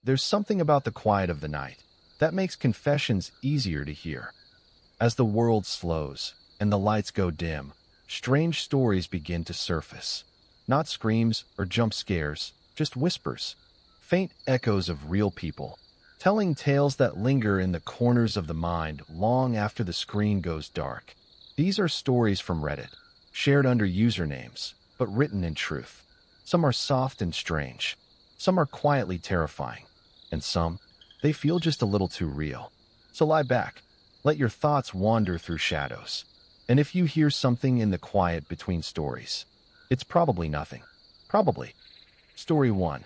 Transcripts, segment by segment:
There's something about the quiet of the night that makes confessions easier to hear. As the world slows and the lights go dim, strange stories begin to surface. Not screams or jump scares, just whispers, faint echoes of real people, telling tales that linger in the corners of the mind long after the screen goes dark. These are stories from Reddit, shared under usernames, but written in truth. Some are soft and strange. Some are quietly terrifying. And some, they feel just a little too real. So lie back. Let your thoughts wander through shadows. And if you hear something in the quiet between stories, it's probably nothing. Probably. Story 1.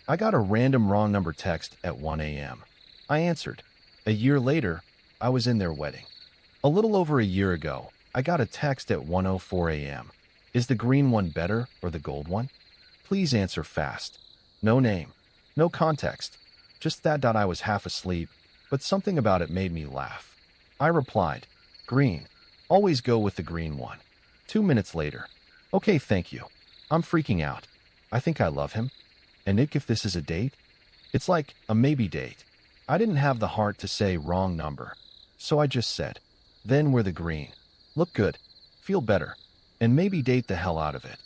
I got a random wrong number text at 1 a.m. I answered. A year later, I was in their wedding. A little over a year ago, I got a text at 1:04 a.m. Is the green one better or the gold one? Please answer fast. No name. No context. Just that. I was half asleep, but something about it made me laugh. I replied, green. Always go with the green one. 2 minutes later. Okay, thank you. I'm freaking out. I think I love him. And Nick, if this is a date? It's like a maybe date. I didn't have the heart to say wrong number. So I just said, then we're the green. Look good. Feel better. And maybe date the hell out of it.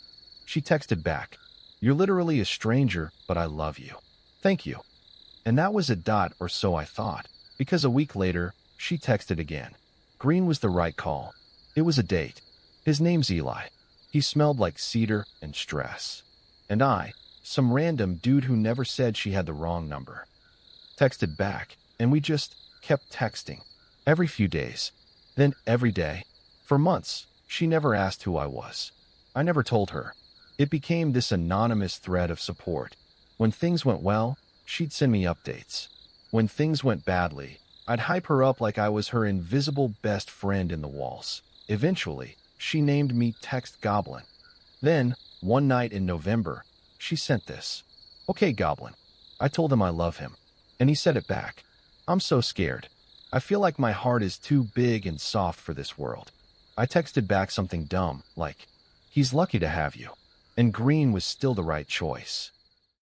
She texted back, you're literally a stranger, but I love you. Thank you. And that was a dot, or so I thought, because a week later, she texted again. Green was the right call. It was a date. His name's Eli. He smelled like cedar and stress. And I, some random dude who never said she had the wrong number, texted back, and we just kept texting. Every few days. Then every day. For months, she never asked who I was. I never told her. It became this anonymous thread of support. When things went well, she'd send me updates. When things went badly, I'd hype her up like I was her invisible best friend in the walls. Eventually, she named me Text Goblin. Then, one night in November, she sent this. Okay, Goblin. I told him I love him. And he said it back. I'm so scared. I feel like my heart is too big and soft for this world. I texted back something dumb, like, he's lucky to have you. And green was still the right choice.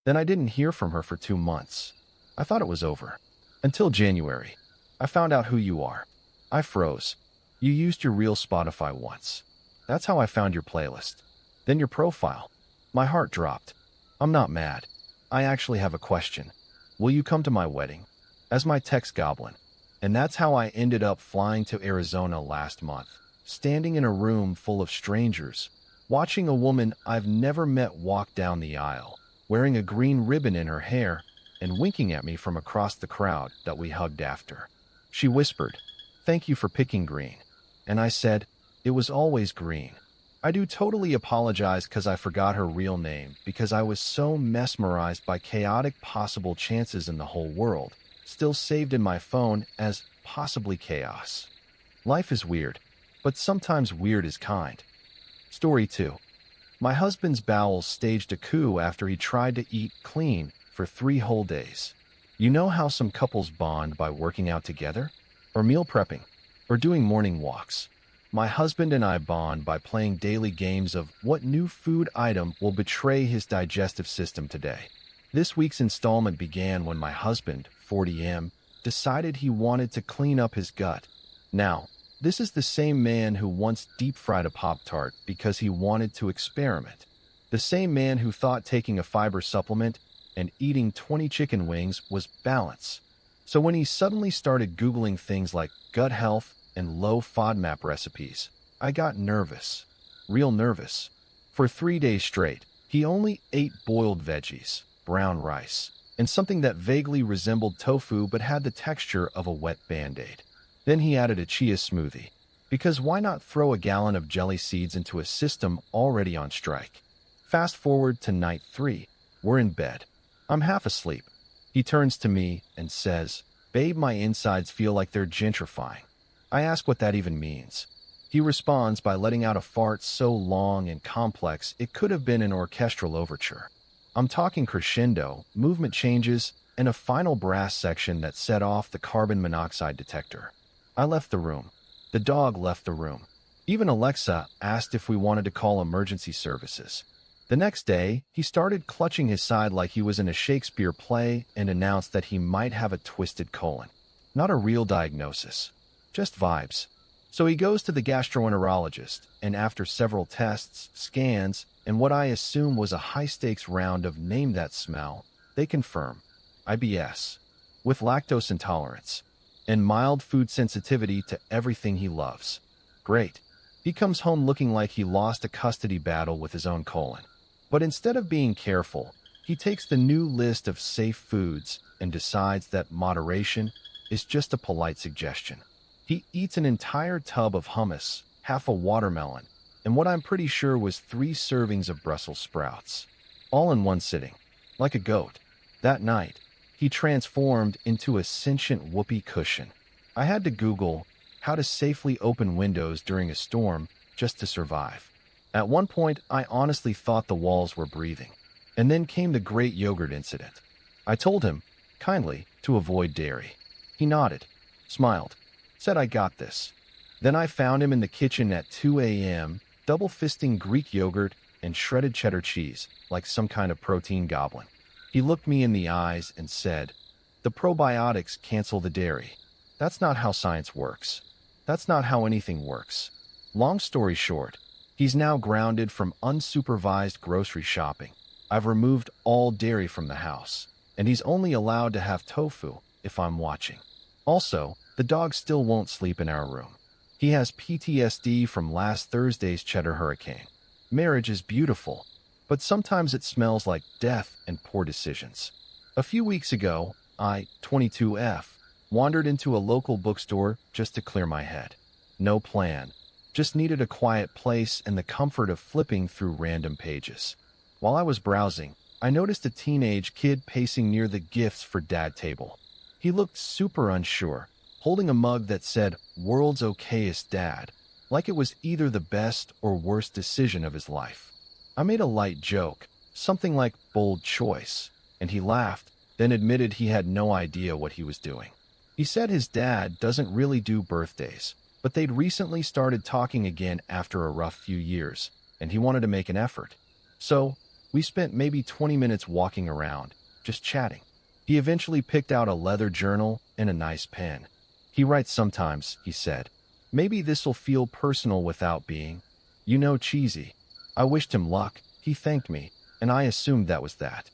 Then I didn't hear from her for 2 months. I thought it was over. Until January. I found out who you are. I froze. You used your real Spotify once. That's how I found your playlist. Then your profile. My heart dropped. I'm not mad. I actually have a question. Will you come to my wedding? As my text goblin. And that's how I ended up flying to Arizona last month, standing in a room full of strangers, watching a woman I've never met walk down the aisle, wearing a green ribbon in her hair, and winking at me from across the crowd that we hugged after. She whispered, "Thank you for picking green." And I said, "It was always green." I do totally apologize because I forgot her real name because I was so mesmerized by chaotic possible chances in the whole world, still saved in my phone as possibly chaos. Life is weird, but sometimes weird is kind. Story 2. My husband's bowels staged a coup after he tried to eat clean for 3 whole days. You know how some couples bond by working out together? Or meal prepping? Or doing morning walks? My husband and I bond by playing daily games of what new food item will betray his digestive system today. This week's installment began when my husband, 40M, decided he wanted to clean up his gut. Now, this is the same man who once deep-fried a Pop-Tart because he wanted to experiment. The same man who thought taking a fiber supplement and eating 20 chicken wings was balance. So when he suddenly started Googling things like gut health and low FODMAP recipes, I got nervous. Real nervous. For 3 days straight, he only ate boiled veggies, brown rice, and something that vaguely resembled tofu but had the texture of a wet Band-Aid. Then he added a chia smoothie. Because why not throw a gallon of jelly seeds into a system already on strike? Fast forward to night 3. We're in bed. I'm half asleep. He turns to me and says, "Babe, my insides feel like they're gentrifying." I ask what that even means. He responds by letting out a fart so long and complex it could have been an orchestral overture. I'm talking crescendo, movement changes, and a final brass section that set off the carbon monoxide detector. I left the room. The dog left the room. Even Alexa asked if we wanted to call emergency services. The next day, he started clutching his side like he was in a Shakespeare play and announced that he might have a twisted colon. Not a real diagnosis, just vibes. So he goes to the gastroenterologist, and after several tests, scans, and what I assume was a high-stakes round of name that smell, they confirm IBS, with lactose intolerance, and mild food sensitivity to everything he loves. Great. He comes home looking like he lost a custody battle with his own colon. But instead of being careful, he takes the new list of safe foods and decides that moderation is just a polite suggestion. He eats an entire tub of hummus, half a watermelon, and what I'm pretty sure was 3 servings of Brussels sprouts, all in one sitting, like a goat. That night, he transformed into a sentient whoopee cushion. I had to Google how to safely open windows during a storm just to survive. At one point, I honestly thought the walls were breathing. And then came the great yogurt incident. I told him, kindly, to avoid dairy. He nodded, smiled, said I got this. Then I found him in the kitchen at 2 a.m., double-fisting Greek yogurt and shredded cheddar cheese, like some kind of protein goblin. He looked me in the eyes and said, "The probiotics cancel the dairy. That's not how science works. That's not how anything works." Long story short, he's now grounded from unsupervised grocery shopping. I've removed all dairy from the house, and he's only allowed to have tofu if I'm watching. Also, the dog still won't sleep in our room. He has PTSD from last Thursday's cheddar hurricane. Marriage is beautiful, but sometimes it smells like death and poor decisions. A few weeks ago, I, 22F, wandered into a local bookstore just to clear my head. No plan. Just needed a quiet place and the comfort of flipping through random pages. While I was browsing, I noticed a teenage kid pacing near the gifts for dad table. He looked super unsure, holding a mug that said, "World's okayest dad," like it was either the best or worst decision of his life. I made a light joke, something like bold choice, and he laughed, then admitted he had no idea what he was doing. He said his dad doesn't really do birthdays, but they'd recently started talking again after a rough few years, and he wanted to make an effort. So, we spent maybe 20 minutes walking around, just chatting. He eventually picked out a leather journal and a nice pen. He writes sometimes, he said. Maybe this'll feel personal without being, cheesy. I wished him luck, he thanked me, and I assumed that was that.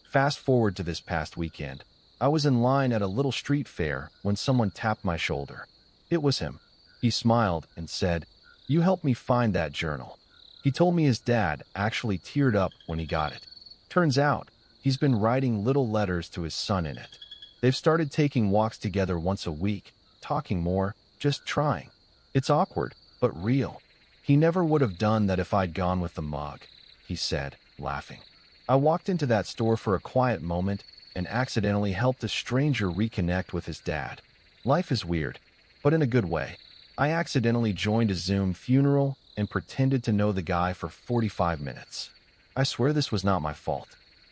Fast forward to this past weekend. I was in line at a little street fair when someone tapped my shoulder. It was him. He smiled and said, "You helped me find that journal." He told me his dad actually teared up when he got it. Turns out, he's been writing little letters to his son in it. They've started taking walks together once a week, talking more, just trying. It's awkward, but real. He never would have done that if I'd gone with the mug, he said, laughing. I walked into that store for a quiet moment and accidentally helped a stranger reconnect with his dad. Life is weird, but in a good way. I accidentally joined a Zoom funeral and pretended to know the guy for 45 minutes. I swear this was not my fault.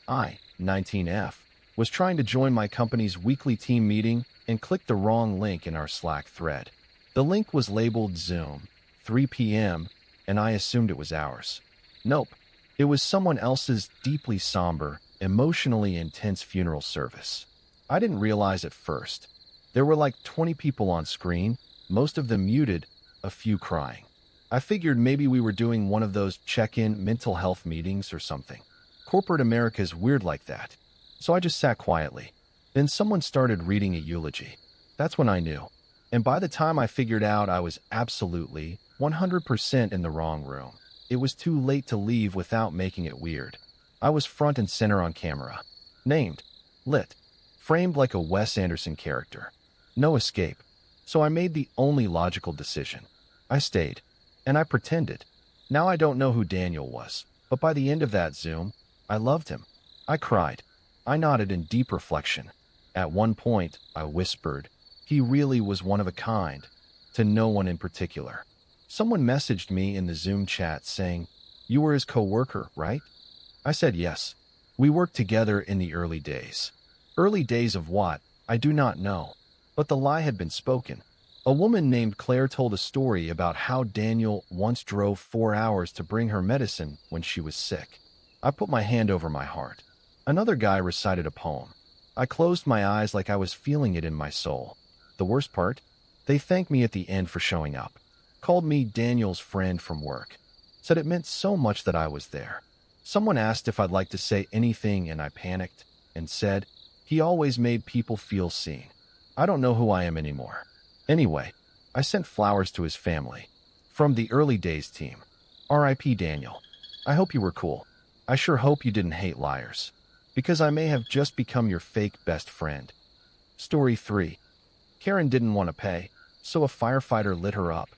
I, 19F, was trying to join my company's weekly team meeting and clicked the wrong link in our Slack thread. The link was labeled Zoom, 3 p.m., and I assumed it was ours. Nope, it was someone else's deeply somber, emotionally intense funeral service. I didn't realize at first. There were like 20 people on screen, most of them muted, a few crying. I figured maybe we were doing one of those check-in mental health meetings or something. Corporate America is weird like that. So I just sat quietly. Then someone started reading a eulogy. That's when I knew. And by the time I figured out I was absolutely, 100% in the wrong room, it was too late to leave without making it weird. I was front and center on camera. Named. Lit. Framed like a Wes Anderson character. No escape. So I made the only logical decision. I stayed. And I pretended. Now I don't know who Daniel was, but by the end of that Zoom, I loved him. I cried. I nodded in deep reflection. At one point, I whispered, "He really was one of a kind," to no one in particular. Someone messaged me in the Zoom chat saying, "You were his coworker, right?" I said yes. We worked together in the early days. Early days of what? I do not know. But the lie had been spoken. A woman named Claire told a story about how Daniel once drove 4 hours to bring her medicine when she was sick. I put my hand over my heart. Another guy recited a poem. I closed my eyes like I was feeling it in my soul. The worst part? They thanked me at the end for showing up. Called me Daniel's friend from work. Said it meant so much that I was there. Someone asked if I'd like to say anything and I panicked and said, he always made people feel seen. I don't know who I am anymore. Anyway, I sent flowers to his family. From the early days team. R.I.P. Daniel. I hope you were cool. I sure hope you didn't hate liars. Because I may have just become your fake best friend. Story 3. Karen didn't want to pay, so a firefighter lit her up.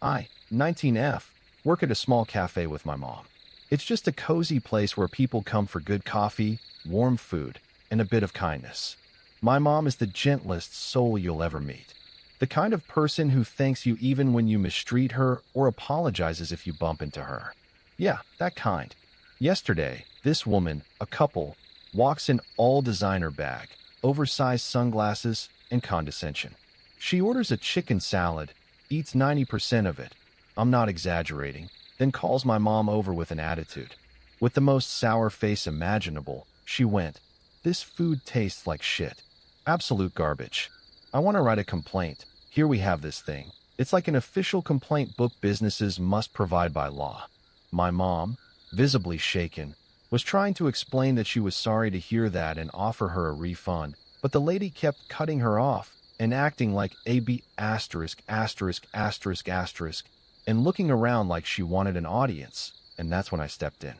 I, 19F, work at a small cafe with my mom. It's just a cozy place where people come for good coffee, warm food, and a bit of kindness. My mom is the gentlest soul you'll ever meet. The kind of person who thanks you even when you mistreat her or apologizes if you bump into her. Yeah, that kind. Yesterday, this woman, a couple, walks in all designer bag, oversized sunglasses, and condescension. She orders a chicken salad, eats 90% of it. I'm not exaggerating. Then calls my mom over with an attitude. With the most sour face imaginable, she went, "This food tastes like shit. Absolute garbage. I want to write a complaint. Here we have this thing. It's like an official complaint book businesses must provide by law." My mom, visibly shaken, was trying to explain that she was sorry to hear that and offer her a refund, but the lady kept cutting her off and acting like AB asterisk asterisk asterisk asterisk and looking around like she wanted an audience, and that's when I stepped in.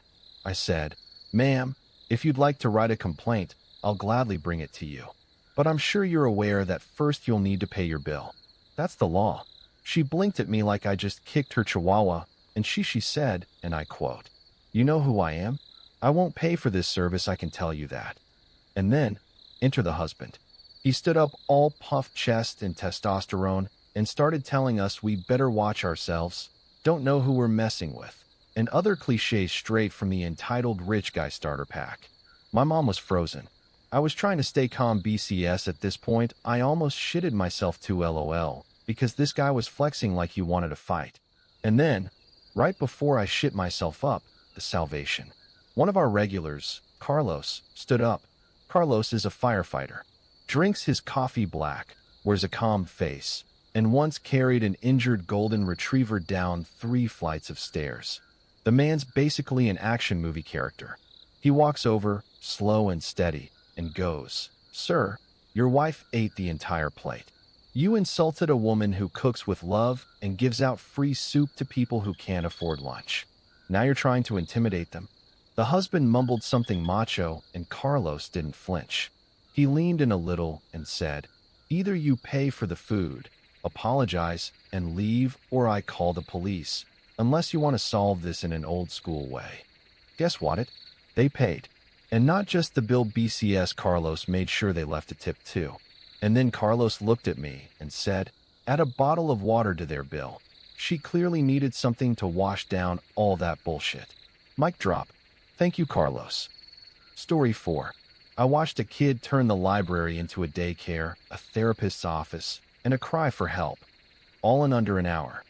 I said, "Ma'am, if you'd like to write a complaint, I'll gladly bring it to you. But I'm sure you're aware that first you'll need to pay your bill. That's the law." She blinked at me like I just kicked her chihuahua, and she said, and I quote, "You know who I am? I won't pay for this service, I can tell you that." And then, enter the husband. He stood up all puffed chest and testosterone and started telling us we better watch ourselves, don't know who we're messing with, and other cliches straight from the entitled rich guy starter pack. My mom was frozen. I was trying to stay calm BCS at this point. I almost shitted myself too LOL, because this guy was flexing like he wanted to fight. And then, right before I shit myself up, the salvation. One of our regulars, Carlos, stood up. Carlos is a firefighter. Drinks his coffee black, wears a calm face, and once carried an injured golden retriever down 3 flights of stairs. The man's basically an action movie character. He walks over, slow and steady, and goes, "Sir, your wife ate the entire plate. You insulted a woman who cooks with love and gives out free soup to people who can't afford lunch. Now you're trying to intimidate them." The husband mumbled something macho, and Carlos didn't flinch. He leaned in a little and said, "Either you pay for the food, apologize, and leave, or I call the police, unless you want to solve this in an old-school way." Guess what? They paid. And not just the bill BCS, Carlos made sure they left a tip too. And then Carlos looked at me and said, "Add a bottle of water to their bill." She clearly needed something to wash down all that bullshit. Mic drop. Thank you, Carlos. Story 4. I watched a kid turn the library into a daycare, a therapist's office, and a cry for help, all in under an hour.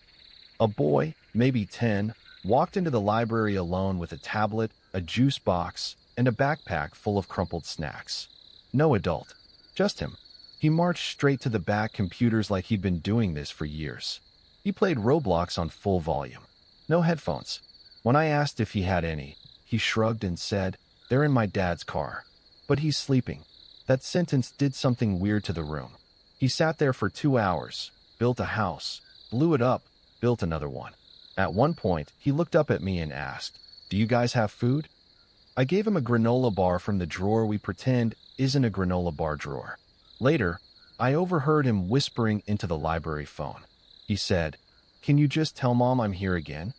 A boy, maybe 10, walked into the library alone with a tablet, a juice box, and a backpack full of crumpled snacks. No adult, just him. He marched straight to the back computers like he'd been doing this for years. He played Roblox on full volume. No headphones. When I asked if he had any, he shrugged and said, "They're in my dad's car." But he's sleeping. That sentence did something weird to the room. He sat there for 2 hours, built a house, blew it up, built another one. At one point, he looked up at me and asked, "Do you guys have food?" I gave him a granola bar from the drawer we pretend isn't a granola bar drawer. Later, I overheard him whispering into the library phone. He said, "Can you just tell Mom I'm here again?"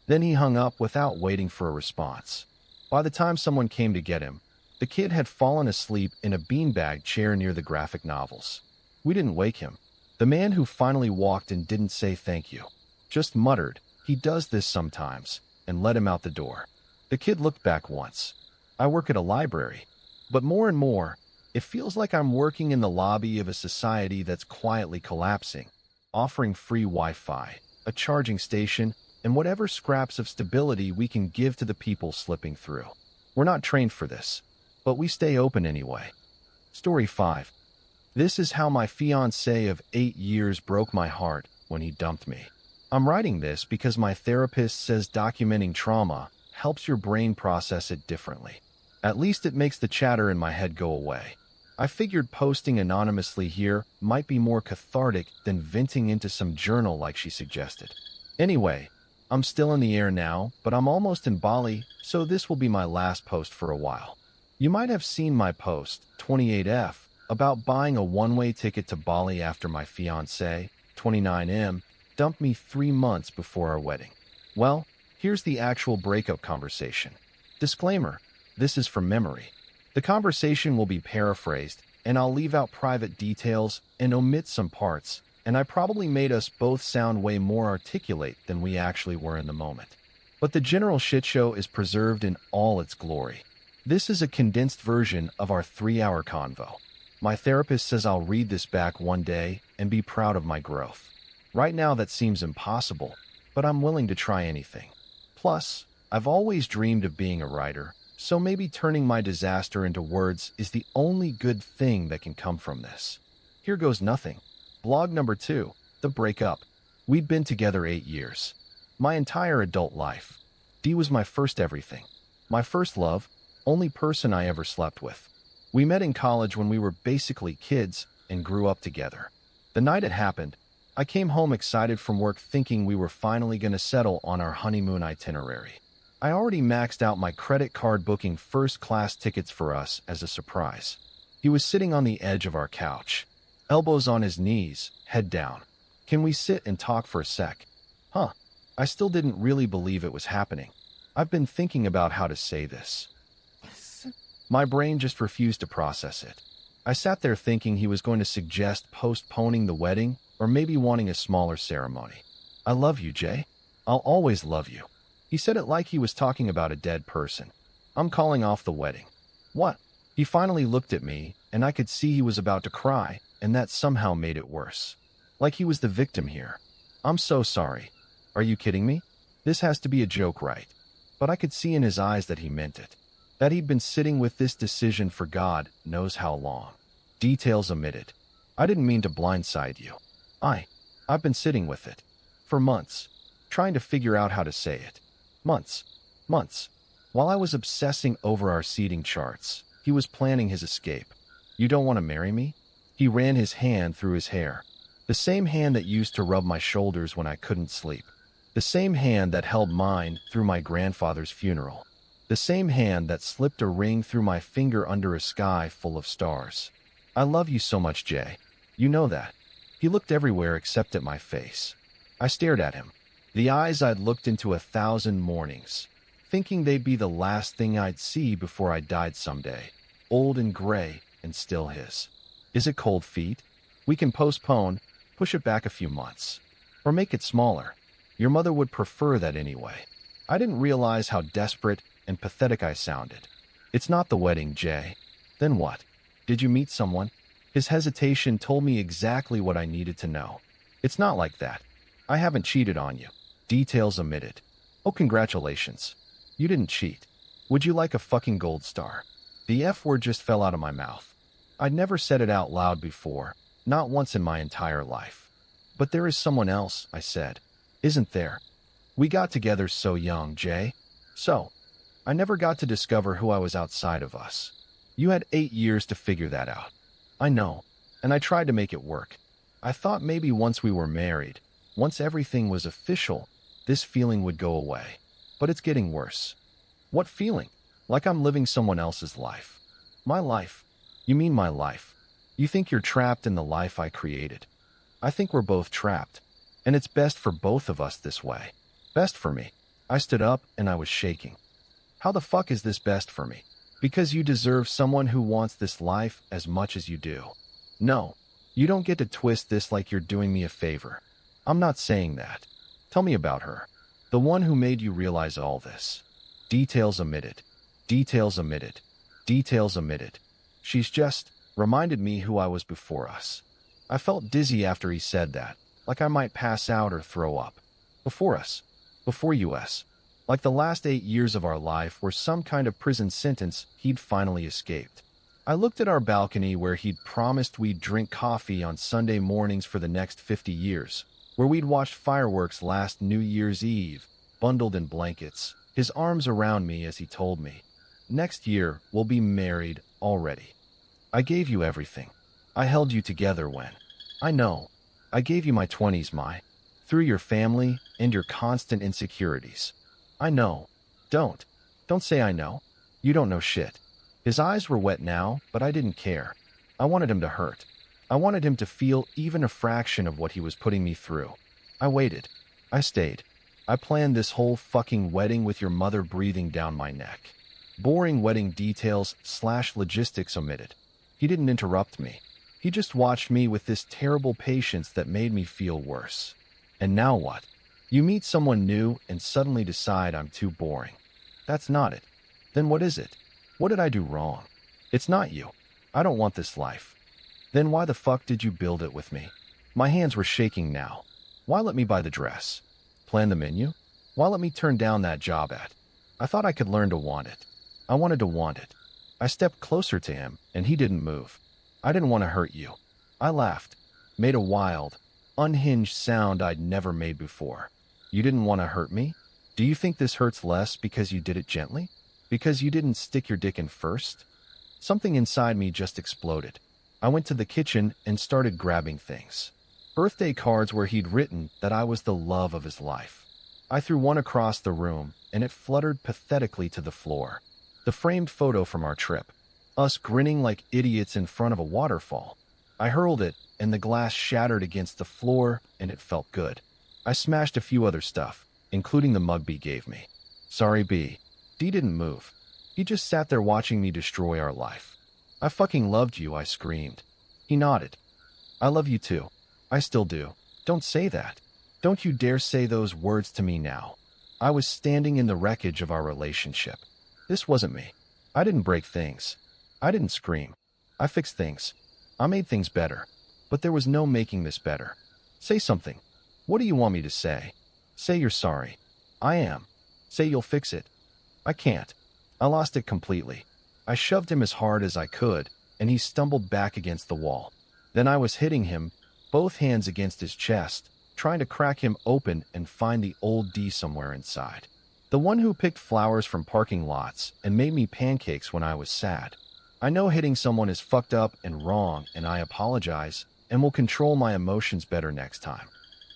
Then he hung up without waiting for a response. By the time someone came to get him, the kid had fallen asleep in a beanbag chair near the graphic novels. We didn't wake him. The man who finally walked and didn't say thank you, just muttered, "He does this sometimes," and let him out the door. The kid looked back once. I work at a library, but more and more, it feels like I'm working in the lobby of a society that's quietly collapsing, offering free Wi-Fi, a charging station, and whatever scraps of stability we can give to the people slipping through. We're not trained for this, but we stay open anyway. Story 5. This is how my fiancé of 8 years broke my heart when he dumped me. I'm writing this because my therapist says documenting trauma helps your brain process it differently. At least it makes the chatter in my head go away. I figured posting anonymously here might be more cathartic than venting into some journal like she suggested. Anyway, I'm still in the air now, but I'm almost in Bali, so this will be my last post for a while. You might have seen my post, 28F, about buying a one-way ticket to Bali after my fiancé, 29M, dumped me 3 months before our wedding. Well, here's the actual breakup conversation. Disclaimer, this is from memory. The conversation will be paraphrased, and I'll leave out private details and omit some parts, and I probably made us both sound way more articulate than we actually were in the moment. But the general shitshow is preserved in all its glory. This is a condensed version of our 3-hour convo. My therapist says I'll read this back one day and be proud of my growth. Right now that seems impossible, but I'm willing to try anything. Plus, I've always dreamed of being a writer, so maybe turning my disaster into words is the only good thing that can come from this. Here goes nothing. Blog number 2, The Breakup. We'd been together 8 years. My entire adult life. Dee was my first everything. My first love, only person I ever slept with. We met in college when we were basically kids and grew up together. The night it happened, I came home excited from work thinking we were finally going to settle on our honeymoon itinerary. I already maxed out my credit card booking first-class tickets for us as a surprise. He was sitting on the edge of our couch, elbows on his knees, head down. Can we sit and talk for a sec? Huh. I still didn't really believe it was happening. I've been thinking about how to say this. My brain just refused to process it. I sat there thinking he was going to suggest postponing the wedding or maybe wanting a smaller ceremony. I love you, Jay. I'll always love you. He said it like he was talking about a dead person. I'm calling off the wedding. What? He finally looked at me, and I could see he was about to cry, and that somehow made it worse. Like he was the victim here. I'm so sorry. Are you kidding me? This has to be a joke, right? But I could see in his eyes that he meant it. That he'd been sitting with this decision for God knows how long. Details omitted. I didn't mean to blindside you. I've been sitting with it. For months. Trying to figure out how to say it. Months. While I was obsessing over our seating charts, he was planning his escape. You don't want to marry me? He ran his hand through his hair. The same hand that used to rub my shoulders when I couldn't sleep. The same hand that held mine through my grandfather's funeral. The same hand that slipped a ring through my finger under a sky full of stars. I love you so much, Jay. You know that. He looked everywhere except at my face. I stared at him. The eyes I'd looked into 1,000 mornings, thinking they'd be the last thing I'd see before I died someday. Old and gray, and still his. Is it cold feet? We can postpone, push it back a few months. Or make it smaller. Your mother would prefer that anyway. I didn't realize how desperate and pathetic I sounded. It's not the wedding, Jay. Then what? Did you meet someone? His hesitation told me exactly what I needed to know. It's not like that. I haven't cheated on you. Details omitted. Oh, congratulations. You didn't cheat. Would you like a fucking gold star? The F word just fell out of my mouth. I'd never said it out loud before, not once in my entire life. But there is someone else, I said. Isn't there? We got together so young, Jay. So, I never got to discover who I was outside of us. You had 8 years to figure that out. I know, and I tried to make it work. I thought maybe once we were married, once everything was official, this feeling would go away. But it's getting worse. What feeling? Like I'm living someone else's life. My life? You mean my life? You think you're trapped in the life I created. I think we're both trapped. And it's best for both of us this way. Best for me. I stood up and I was shaking. How the fuck is this best for me? Because you deserve someone who wants this life as much as you do. No, you don't get to twist this like you're doing me a favor. I'm not saying that. Tell me about her. The one who made you realize all this. Details omitted. Details omitted. Details omitted. She's just reminded me who I was before us. I felt dizzy after he said that, like I might pass out or throw up. Before us. Before us. like the last 8 years of our life were some kind of prison sentence he'd finally escaped. I looked at our balcony where he'd promised we'd drink coffee on Sunday mornings for the next 50 years, where we'd watched fireworks last New Year's Eve, bundled in blankets, his arms around me as he told me, "Next year, we'll be married already. I gave you everything. I held you together when. I know. I gave you my 20s, through your family and your constant insecurities. I know. Don't. Don't say I know. You don't know shit." His eyes were wet now, but I didn't care. I wanted him to hurt. I wanted him to feel even a fraction of what he was putting me through. I waited. I stayed. I planned this whole fucking wedding with your mother breathing down my neck. Boring wedding details / logistics omitted. He didn't interrupt me. He just watched me with this terrible patience that made me feel worse. And now what? You meet someone new and suddenly decide I'm too boring. That's not it. Then what is it? What did I do wrong? It's not you. I don't want this life. Then why the fuck did you build it with me? My hands were shaking now. Why let me buy the dress? Plan the menu? Why let me turn down that job at? I thought I could learn to want it. I wanted to want it. I stepped closer to him, and he didn't move. I didn't want to hurt you. I laughed, made a wild, unhinged sound I'd never made before. You didn't want to hurt me? Do you think this hurts less because you did it gently? Because you didn't stick your dick in first? Something inside me just exploded. I went to the kitchen and started grabbing things. Birthday cards where he'd written that I was the love of his life. I threw one across the room, and it fluttered pathetically to the floor. The framed photo from our trip. Us grinning like idiots in front of a waterfall. I hurled it, and the glass shattered against the floor, and it felt good. I smashed a few other stuff, including the mug B gave me. Sorry, B. D didn't move. He just sat there watching me destroy our life. I fucking loved you, I screamed. He nodded. I love you too. I still do. Don't say that. Don't you dare say those words to me now. I was standing in the wreckage of our relationship. This wasn't me. I didn't break things. I didn't scream. I fixed things. I made things better. But there was no making this better. Say something. What do you want me to say? Say you're sorry. I am. Say you'll fix it. I can't. I lost it completely. I shoved him as hard as I could, and he stumbled back against the wall. Then I was hitting him, both hands against his chest, trying to crack him open and find the old D somewhere inside. The one who picked flowers from parking lots and made me pancakes when I was sad. I know hitting someone is fucked up and wrong, and I apologize, and will control my emotions better next time.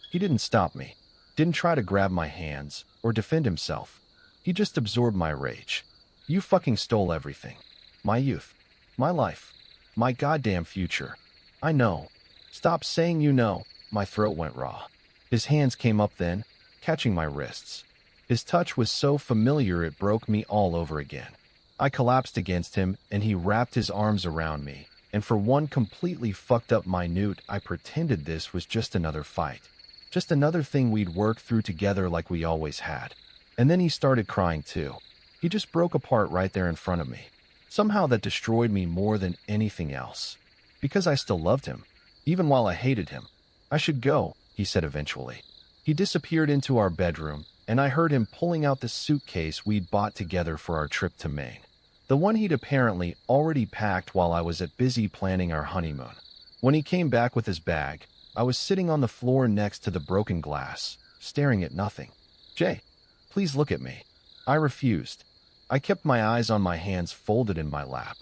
He didn't stop me, didn't try to grab my hands, or defend himself. He just absorbed my rage. You fucking stole everything. My youth. My life. My goddamn future. I know. Stop saying you know. My throat went raw. His hands came up then, catching my wrists. His touch was so familiar it broke me all over again. I collapsed against him, and he wrapped his arms around me, and for one completely fucked up minute, I pretended this was just another fight. Just another thing we'd work through together like we always had. And then he started crying too. He just broke apart right there in front of me. Somehow that destroyed me more than anything else. Because I still loved him, even while I hated him. I should go, he said eventually. He disappeared into our bedroom, and I heard him pulling out the suitcase we'd bought together for our trip to Maine. The one he'd apparently already packed while I was busy planning our honeymoon. When he came back with his bag, I was sitting on the floor next to the broken glass, staring at nothing. Jay, please look at me. I refused. I kept my eyes on my hands folded in my lap.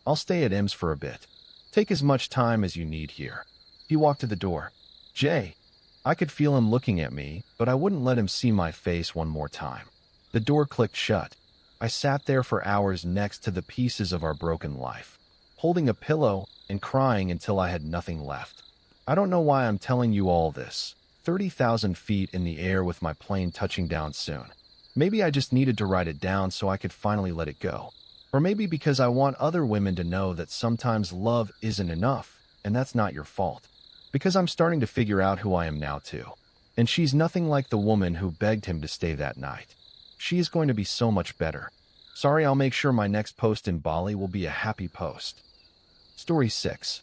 I'll stay at M's for a bit. Take as much time as you need here. He walked to the door. Jay. I could feel him looking at me, but I wouldn't let him see my face one more time. The door clicked shut. I sat there for hours next to the pieces of our broken life, holding a pillow and crying until I had nothing left. I don't know why I'm telling you all this. 30,000 feet in the air with my plane touching down soon. Maybe I just needed to write it down so I could finally let it go. Or maybe because I want other women to know that sometimes love isn't enough, and that's not your fault. Because I'm starting to figure out who I am now too. And she's nothing like the woman who begged him to stay that night. She is going to be so much better. Sorry, I'll make sure my next post in Bali will be a happy post. Story 6.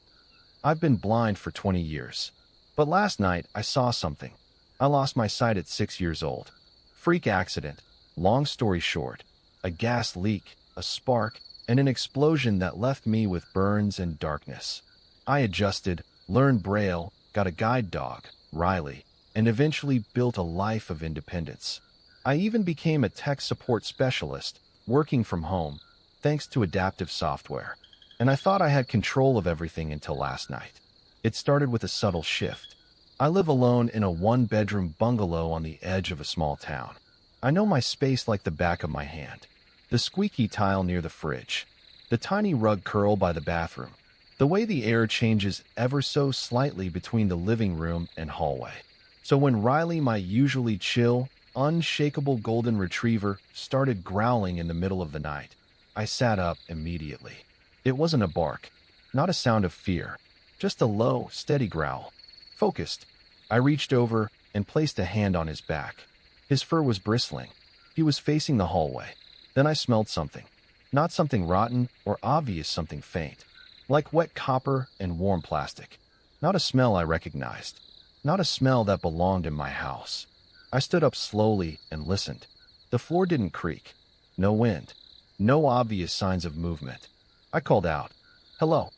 I've been blind for 20 years. But last night, I saw something. I lost my sight at 6 years old. Freak accident. Long story short, a gas leak, a spark, and an explosion that left me with burns and darkness. I adjusted, learned Braille, got a guide dog, Riley, and eventually built a life of independence. I even became a tech support specialist, working from home, thanks to adaptive software. And I thought I had control of everything until last night. It started with a subtle shift. I live alone in a one-bedroom bungalow on the edge of a small town. I know my space like the back of my hand. The squeaky tile near the fridge, the tiny rug curl by the bathroom, the way the air changes ever so slightly between the living room and hallway. So when Riley, my usually chill, unshakable golden retriever, started growling in the middle of the night, I sat up immediately. It wasn't a bark, not a sound of fear, just a low, steady growl. Focused, I reached over and placed a hand on his back. His fur was bristling. He was facing the hallway. Then I smelled something. Not something rotten or obvious, something faint, like wet copper and warm plastic. Not a smell I recognized. Not a smell that belonged in my house. I stood up slowly and listened. The floor didn't creak. No wind. No obvious signs of movement. I called out, "Hello."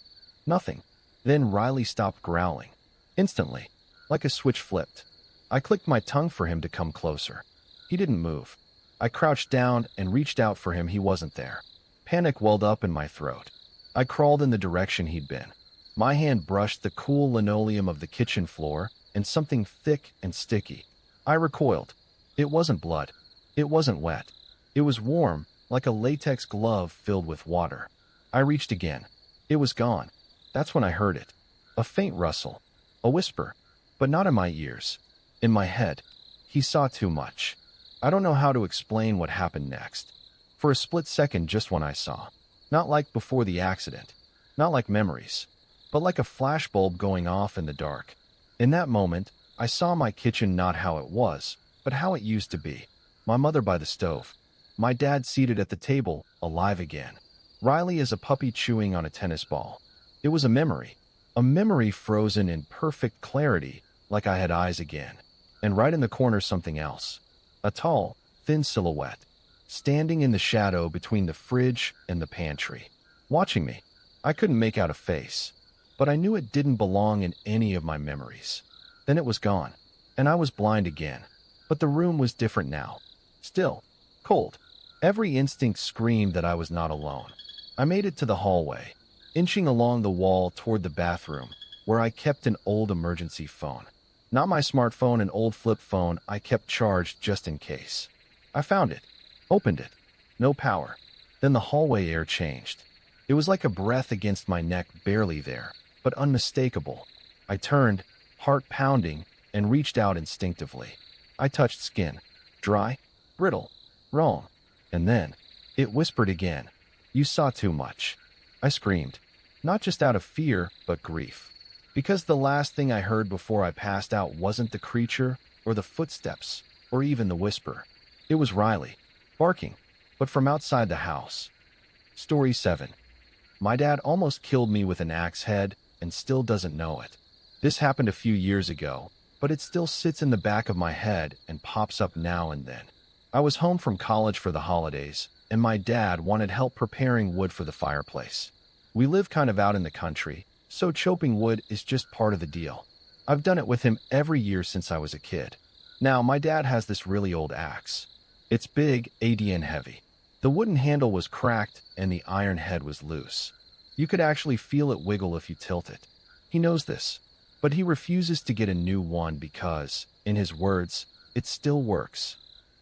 Nothing. Then Riley stopped growling. Instantly, like a switch flipped. I clicked my tongue for him to come closer. He didn't move. I crouched down and reached out for him. He wasn't there. Panic welled up in my throat. I crawled in the direction he'd been. My hand brushed the cool linoleum of the kitchen floor and something thick and sticky. I recoiled. It wasn't blood. It wasn't wet. It was warm, like a latex glove filled with water. I reached again. It was gone. That's when I heard it. A faint rustle. A whisper. But not in my ears. In my head. He saw too much. I don't know how to explain what happened next. For a split second, just when I saw. Not like before the accident. Not like memories. But like a flashbulb going off in the dark. In that moment, I saw my kitchen not how it was, but how it used to be. My mother by the stove. My dad seated at the table, alive again. Riley as a puppy chewing on a tennis ball. It was a memory. A memory frozen in perfect clarity, like I had eyes again. And right in the corner, something else. A tall, thin silhouette, standing in the shadow between the fridge and the pantry. Watching me. I couldn't make out a face, but I knew it didn't belong in any of my memories. Then it was gone, and I was blind again. But the room was different now. Still, cold. Every instinct screamed that I was not alone. I made it to the hallway, inching along the wall toward the bathroom, where I kept an old emergency phone. Not my smartphone, an old flip phone I kept charged just in case. I found it, opened it. No power. Then the hallway air changed. It was like a breath against my neck, barely there, but unmistakable. I turned, heart pounding, and reached out instinctively. I touched skin. Dry, brittle, wrong. And then, it whispered again. "You saw too much." I screamed, not just out of fear, but grief. Because the last thing I heard before I passed out wasn't the creature, or the footsteps, or even the whisper. It was Riley, barking, but from outside the house. Story 7. My dad almost killed me with an axe head, and still doesn't know it. This happened a few years ago, but it still sits in the back of my head and pops up now and then. I was home from college for the holidays, and my dad wanted help preparing wood for the fireplace. We live kind of out in the country, so chopping wood is just part of the deal. I've done it with him every year since I was a kid. Now, my dad has this really old axe. It's big, ADN heavy. The wooden handle was cracked and the iron head was loose. You could actually feel it wiggle if you tilt it. He knows this, but he refuses to get a new one because, in his words, it still works.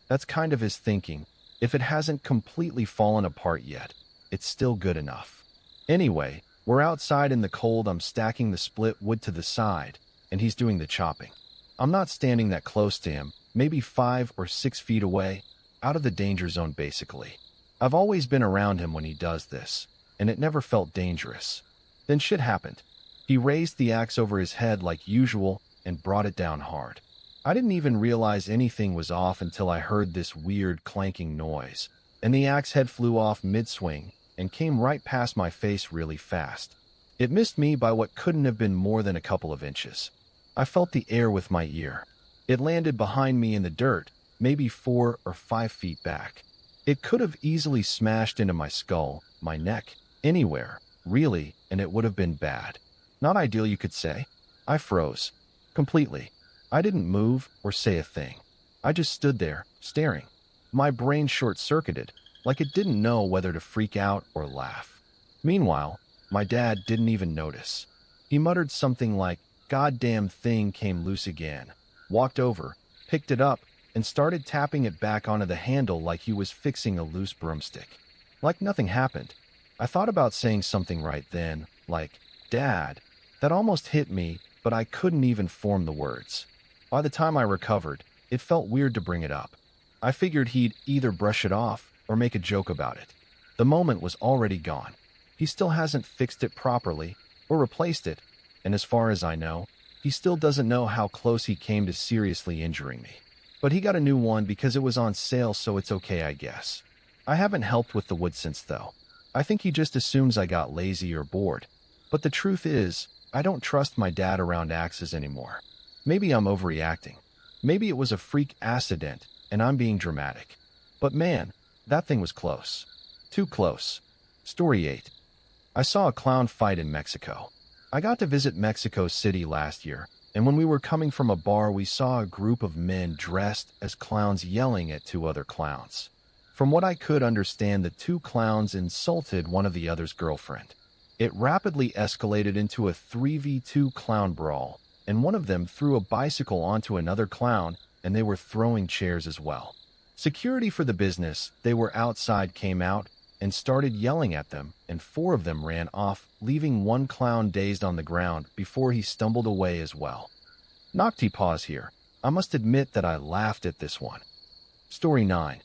That's kind of his thinking. If it hasn't completely fallen apart yet, it's still good enough. Anyway, we're outside in the cold. I'm stacking the split wood to the side, and he's doing the chopping. I'm not standing that close to him, maybe 5 or 6 feet away, out of the danger zone basically. I've always been around him when he does this, and it never felt dangerous. Then shit happened. He raised the axe over his head like usual and brought it down hard. I didn't even realize anything was off until I heard this weird clanking noise, and the axe head flew off mid-swing and came right past my face really fast. It missed me by what couldn't have been more than a couple of inches. I felt the air with my ear. It landed behind me in the dirt, maybe 4 or 5 feet back. It could have easily smashed into my skull, my neck, anywhere, really, and it would have been bad. Not ideal, you could say. I froze. Completely. I didn't move or say a thing. I just stood there, staring. My brain short-circuited, like it didn't know whether to freak out or laugh. Meanwhile, my dad didn't even notice. He muttered something like, "Goddamn thing came loose again," walked over, picked it up, and started tapping it back onto the handle like he was fixing a loose broomstick. Like nothing happened. I thought about saying something right then, like, "Dad." That almost hit me, but I couldn't even form the words. By the time I recovered, it felt weird to bring it up. I figured he'd either brush it off or make a joke about it. The moment was already gone. He still hasn't fixed it properly or replaced it, and as far as I know, he still doesn't know how close he came to seriously injuring me. But he got a new one because it was on sale, so it's okay, I guess. I haven't helped with the wood since, though. I think he just assumes I got lazy or bored. But the truth is, I don't trust my dad around axes anymore. Maybe I'm overreacting. Maybe it was a freak accident, and I'm being dramatic. But man, that thing was close. Too close. Story 8. I saw a clown fight in Mexico. I got to visit Mexico City last year, and when we were coming from a bar, we saw a group of men dressed as clowns yelling at 2 other clowns. From what I could understand, the 2 clowns insulted one of the other's girlfriend. It rapidly escalated into a 3v2 clown brawl, and one of them threw a bicycle onto another clown, and they were throwing chairs as well. Security for the business they were outside came out and started yelling at them, and 4 of them ran off, leaving 1 clown dazed on the ground before he stumbled away as well. Nocti pause here. I must admit that I laughed at this one. Story 9.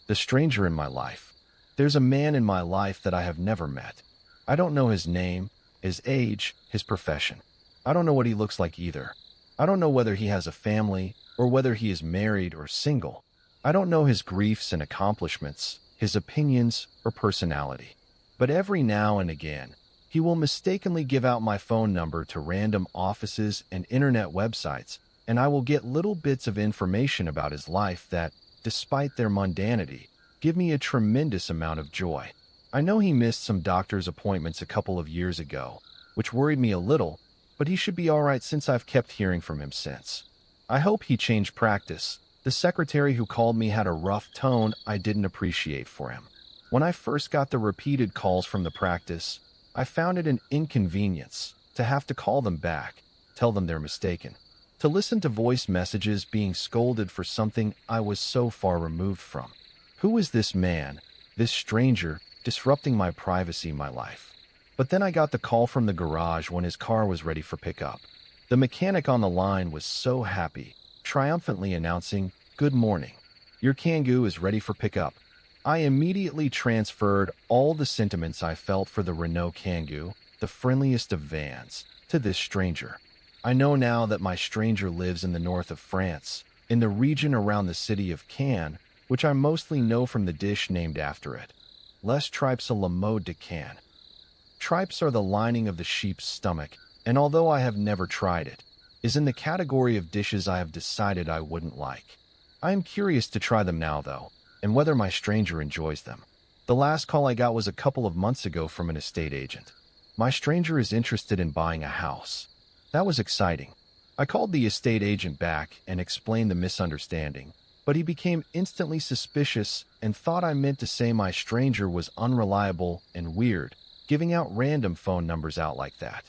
The stranger in my life. There's a man in my life that I have never met. I don't know his name, his age, his profession. I don't know what he looks like either. I don't know whether he has a family or whether he is married or single. I don't know his griefs and accomplishments, his opinions or personality. But every now and again, he will mistakenly give out my phone number to random offices and internet websites, and I will get little bits of information about his life that, despite their mundanity, give me a tremendous amount of joy. I know he missed some doctor's appointments a couple of years ago, which worried me a little, but he should be all right since I've kept hearing from him since. I hope he changed practice. The secretary who called me had a rough tone I didn't appreciate for him. When I first got the repeated calls from the practice, I found it an inconvenience to have to call them back, tell them they're mistaken, to listen to voice messages being scolded for something I was so far removed from. Who is this man, this stranger, disrupting my privacy, my life? But then I got the call from the garage when his car was ready for pickup. The mechanic on the line was so happy, triumphantly announcing, "Good morning. Your Kangoo is ready for pickup." I immediately transferred all the sentiments I felt for the Renault Kangoo, the friendliest of vans, to this stranger. I know now that my stranger lives in the north of France, in the region around the city of Cannes, which I mostly know from the dish named after it. Les tripes à la mode de Cannes. Tripes are the lining of the sheep's stomach, and although I have never tried it, is in the category of dishes I have decided I wouldn't like. I am curious to try them now, though, and whether my stranger enjoys them. The last call I got was a couple of months ago from an estate agent. My stranger is interested in buying a house. That was exciting. I called the estate agent back and explained the misunderstanding, but he became instantly suspicious and thought I meant to say my stranger was unreliable and weird, giving out random phone numbers out like that.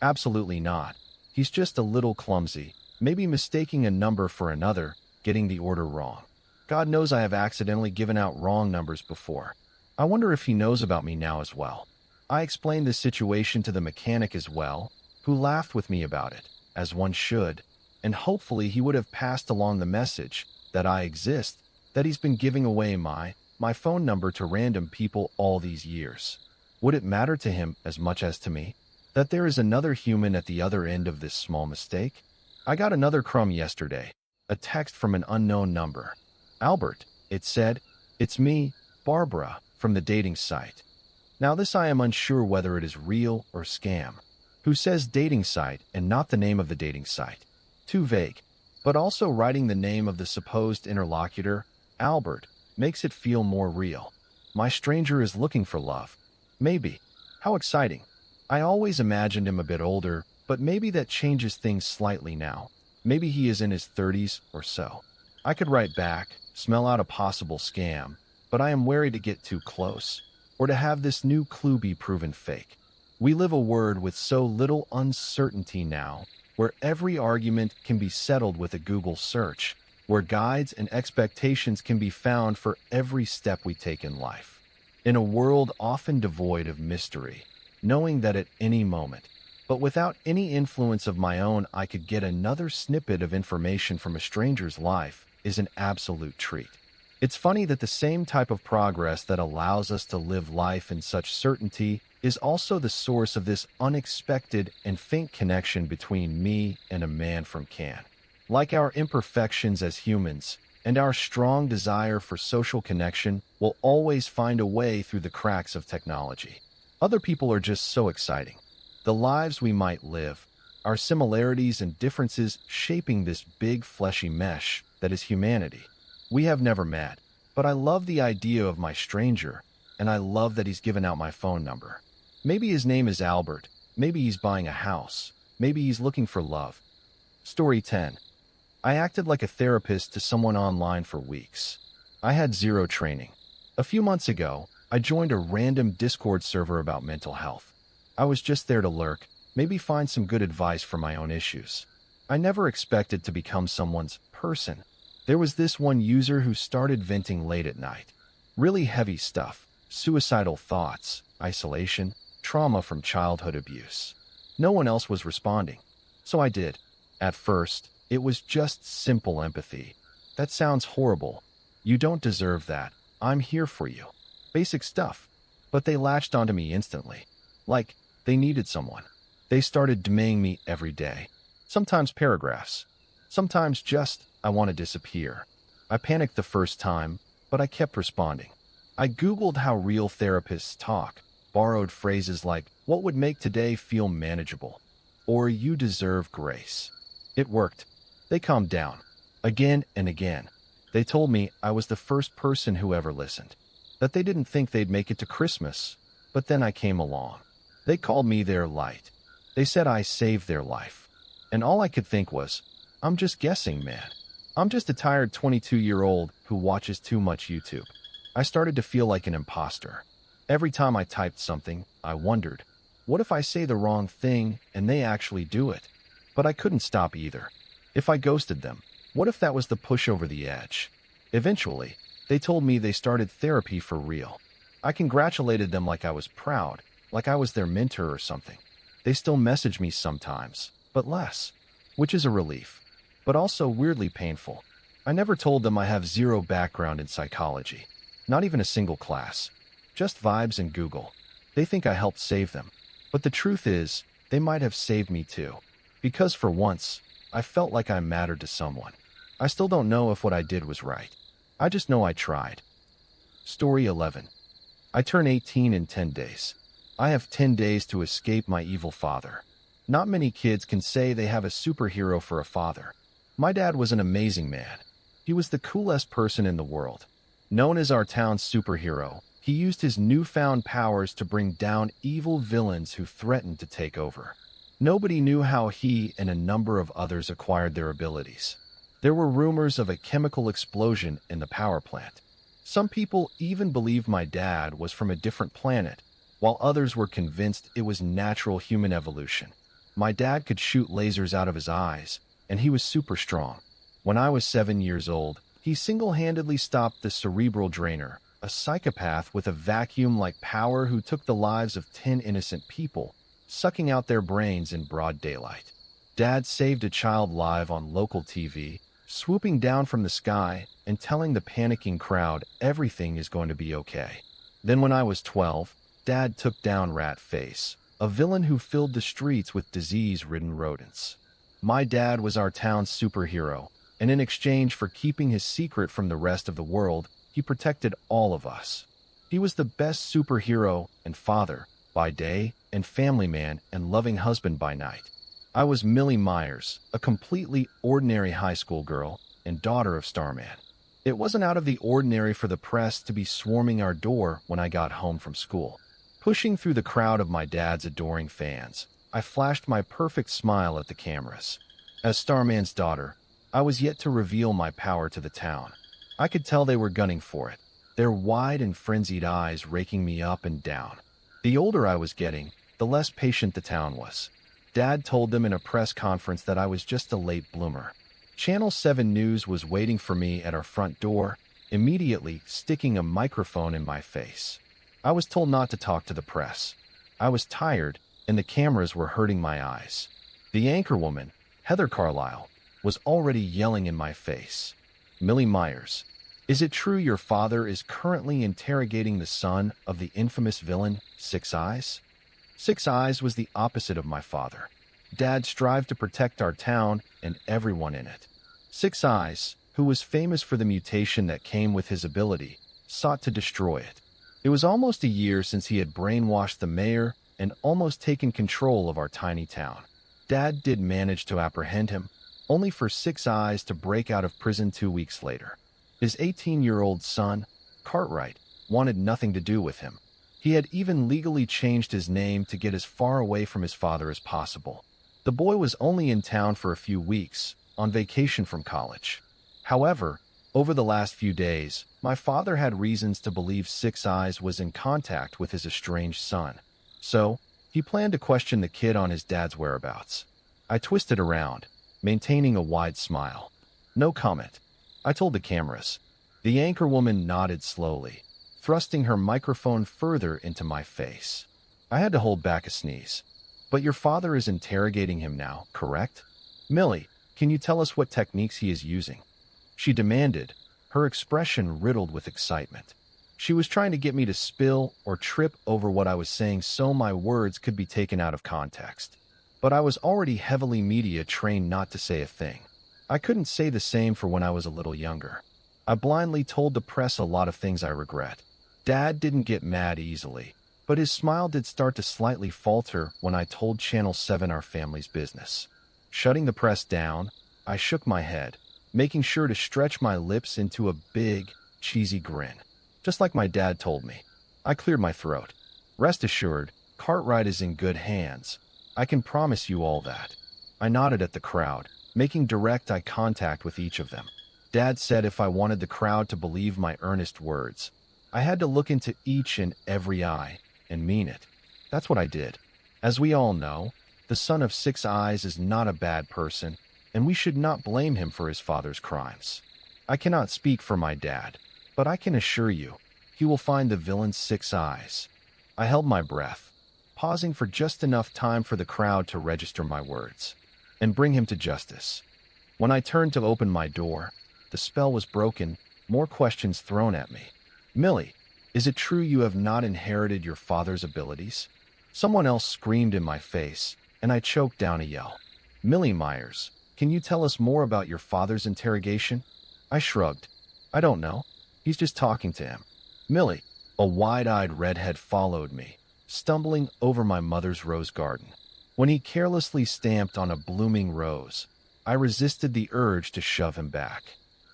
Absolutely not. He's just a little clumsy, maybe mistaking a number for another, getting the order wrong. God knows I have accidentally given out wrong numbers before. I wonder if he knows about me now as well. I explained the situation to the mechanic as well, who laughed with me about it, as one should, and hopefully he would have passed along the message that I exist, that he's been giving away my phone number to random people all these years. Would it matter to him as much as to me? That there is another human at the other end of this small mistake? I got another crumb yesterday, a text from an unknown number. "Albert," it said, "it's me, Barbara, from the dating site." Now this I am unsure whether it is real or scam. Who says dating site and not the name of the dating site? Too vague. But also writing the name of the supposed interlocutor, Albert, makes it feel more real. My stranger is looking for love. Maybe. How exciting. I always imagined him a bit older, but maybe that changes things slightly now. Maybe he is in his 30s or so. I could write back, smell out a possible scam, but I am wary to get too close, or to have this new clue be proven fake. We live a world with so little uncertainty now, where every argument can be settled with a Google search, where guides and expectations can be found for every step we take in life. In a world often devoid of mystery, knowing that at any moment, but without any influence of my own, I could get another snippet of information from a stranger's life is an absolute treat. It's funny that the same type of progress that allows us to live life in such certainty is also the source of this unexpected and faint connection between me and a man from Cannes. Like our imperfections as humans, and our strong desire for social connection will always find a way through the cracks of technology. Other people are just so exciting. The lives we might live, our similarities and differences shaping this big fleshy mesh that is humanity. We have never met, but I love the idea of my stranger, and I love that he's given out my phone number. Maybe his name is Albert, maybe he's buying a house, maybe he's looking for love. Story 10. I acted like a therapist to someone online for weeks. I had zero training. A few months ago, I joined a random Discord server about mental health. I was just there to lurk, maybe find some good advice for my own issues. I never expected to become someone's person. There was this one user who started venting late at night. Really heavy stuff, suicidal thoughts, isolation, trauma from childhood abuse. No one else was responding, so I did. At first, it was just simple empathy. That sounds horrible. You don't deserve that. I'm here for you. Basic stuff. But they latched onto me instantly. Like, they needed someone. They started demanding me every day. Sometimes paragraphs. Sometimes just, I want to disappear. I panicked the first time, but I kept responding. I Googled how real therapists talk, borrowed phrases like, what would make today feel manageable? Or you deserve grace. It worked. They calmed down. Again and again. They told me I was the first person who ever listened. That they didn't think they'd make it to Christmas. But then I came along. They called me their light. They said I saved their life. And all I could think was, I'm just guessing, man. I'm just a tired 22-year-old who watches too much YouTube. I started to feel like an imposter. Every time I typed something, I wondered, what if I say the wrong thing and they actually do it? But I couldn't stop either. If I ghosted them, what if that was the push over the edge? Eventually, they told me they started therapy for real. I congratulated them like I was proud, like I was their mentor or something. They still message me sometimes, but less, which is a relief, but also weirdly painful. I never told them I have zero background in psychology, not even a single class, just vibes and Google. They think I helped save them, but the truth is, they might have saved me too, because for once, I felt like I mattered to someone. I still don't know if what I did was right. I just know I tried. Story 11. I turn 18 in 10 days. I have 10 days to escape my evil father. Not many kids can say they have a superhero for a father. My dad was an amazing man. He was the coolest person in the world. Known as our town's superhero, he used his newfound powers to bring down evil villains who threatened to take over. Nobody knew how he and a number of others acquired their abilities. There were rumors of a chemical explosion in the power plant. Some people even believed my dad was from a different planet, while others were convinced it was natural human evolution. My dad could shoot lasers out of his eyes, and he was super strong. When I was 7 years old, he single-handedly stopped the cerebral drainer, a psychopath with a vacuum-like power who took the lives of 10 innocent people, sucking out their brains in broad daylight. Dad saved a child live on local TV, swooping down from the sky and telling the panicking crowd everything is going to be okay. Then when I was 12, Dad took down Rat Face, a villain who filled the streets with disease-ridden rodents. My dad was our town's superhero, and in exchange for keeping his secret from the rest of the world, he protected all of us. He was the best superhero and father by day and family man and loving husband by night. I was Millie Myers, a completely ordinary high school girl and daughter of Starman. It wasn't out of the ordinary for the press to be swarming our door when I got home from school. Pushing through the crowd of my dad's adoring fans, I flashed my perfect smile at the cameras. As Starman's daughter, I was yet to reveal my power to the town. I could tell they were gunning for it, their wide and frenzied eyes raking me up and down. The older I was getting, the less patient the town was. Dad told them in a press conference that I was just a late bloomer. Channel 7 News was waiting for me at our front door, immediately sticking a microphone in my face. I was told not to talk to the press. I was tired, and the cameras were hurting my eyes. The anchorwoman, Heather Carlisle, was already yelling in my face. Millie Myers, is it true your father is currently interrogating the son of the infamous villain, Six Eyes? Six Eyes was the opposite of my father. Dad strived to protect our town and everyone in it. Six Eyes, who was famous for the mutation that came with his ability, sought to destroy it. It was almost a year since he had brainwashed the mayor and almost taken control of our tiny town. Dad did manage to apprehend him, only for Six Eyes to break out of prison 2 weeks later. His 18-year-old son, Cartwright, wanted nothing to do with him. He had even legally changed his name to get as far away from his father as possible. The boy was only in town for a few weeks, on vacation from college. However, over the last few days, my father had reasons to believe Six Eyes was in contact with his estranged son. So, he planned to question the kid on his dad's whereabouts. I twisted around, maintaining a wide smile. No comment. I told the cameras. The anchorwoman nodded slowly, thrusting her microphone further into my face. I had to hold back a sneeze. But your father is interrogating him now, correct? Millie, can you tell us what techniques he is using? She demanded, her expression riddled with excitement. She was trying to get me to spill or trip over what I was saying so my words could be taken out of context. But I was already heavily media trained not to say a thing. I couldn't say the same for when I was a little younger. I blindly told the press a lot of things I regret. Dad didn't get mad easily, but his smile did start to slightly falter when I told Channel 7 our family's business. Shutting the press down, I shook my head, making sure to stretch my lips into a big, cheesy grin. Just like my dad told me. I cleared my throat. Rest assured, Cartwright is in good hands. I can promise you all that. I nodded at the crowd, making direct eye contact with each of them. Dad said if I wanted the crowd to believe my earnest words, I had to look into each and every eye and mean it. That's what I did. As we all know, the son of Six Eyes is not a bad person, and we should not blame him for his father's crimes. I cannot speak for my dad, but I can assure you, he will find the villain's Six Eyes. I held my breath, pausing for just enough time for the crowd to register my words, and bring him to justice. When I turned to open my door, the spell was broken, more questions thrown at me. Millie, is it true you have not inherited your father's abilities? Someone else screamed in my face, and I choked down a yell. Millie Myers, can you tell us more about your father's interrogation? I shrugged. I don't know. He's just talking to him. Millie, a wide-eyed redhead followed me, stumbling over my mother's rose garden. When he carelessly stamped on a blooming rose, I resisted the urge to shove him back.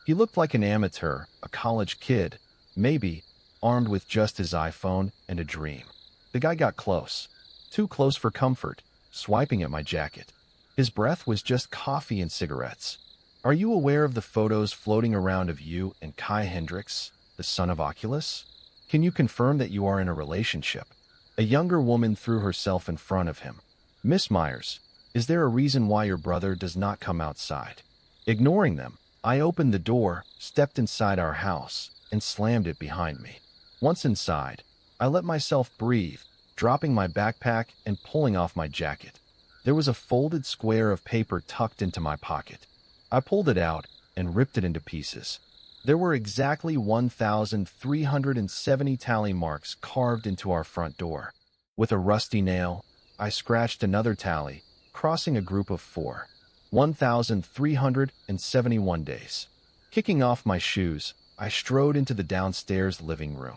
He looked like an amateur, a college kid, maybe, armed with just his iPhone and a dream. The guy got close. Too close for comfort, swiping at my jacket. His breath was just coffee and cigarettes. Are you aware of the photos floating around of you and Kai Hendricks, the son of Oculus? Can you confirm that you are in a relationship? A younger woman threw herself in front of him. Miss Myers, is there a reason why your brother does not come outside? Ignoring them, I opened the door, stepped inside our house, and slammed it behind me. Once inside, I let myself breathe, dropping my backpack and pulling off my jacket. There was a folded square of paper tucked into my pocket. I pulled it out and ripped it into pieces. There were exactly 1,370 tally marks carved into our front door. With a rusty nail, I scratched another tally, crossing a group of 4. 1,371 days. Kicking off my shoes, I strode into the downstairs living room.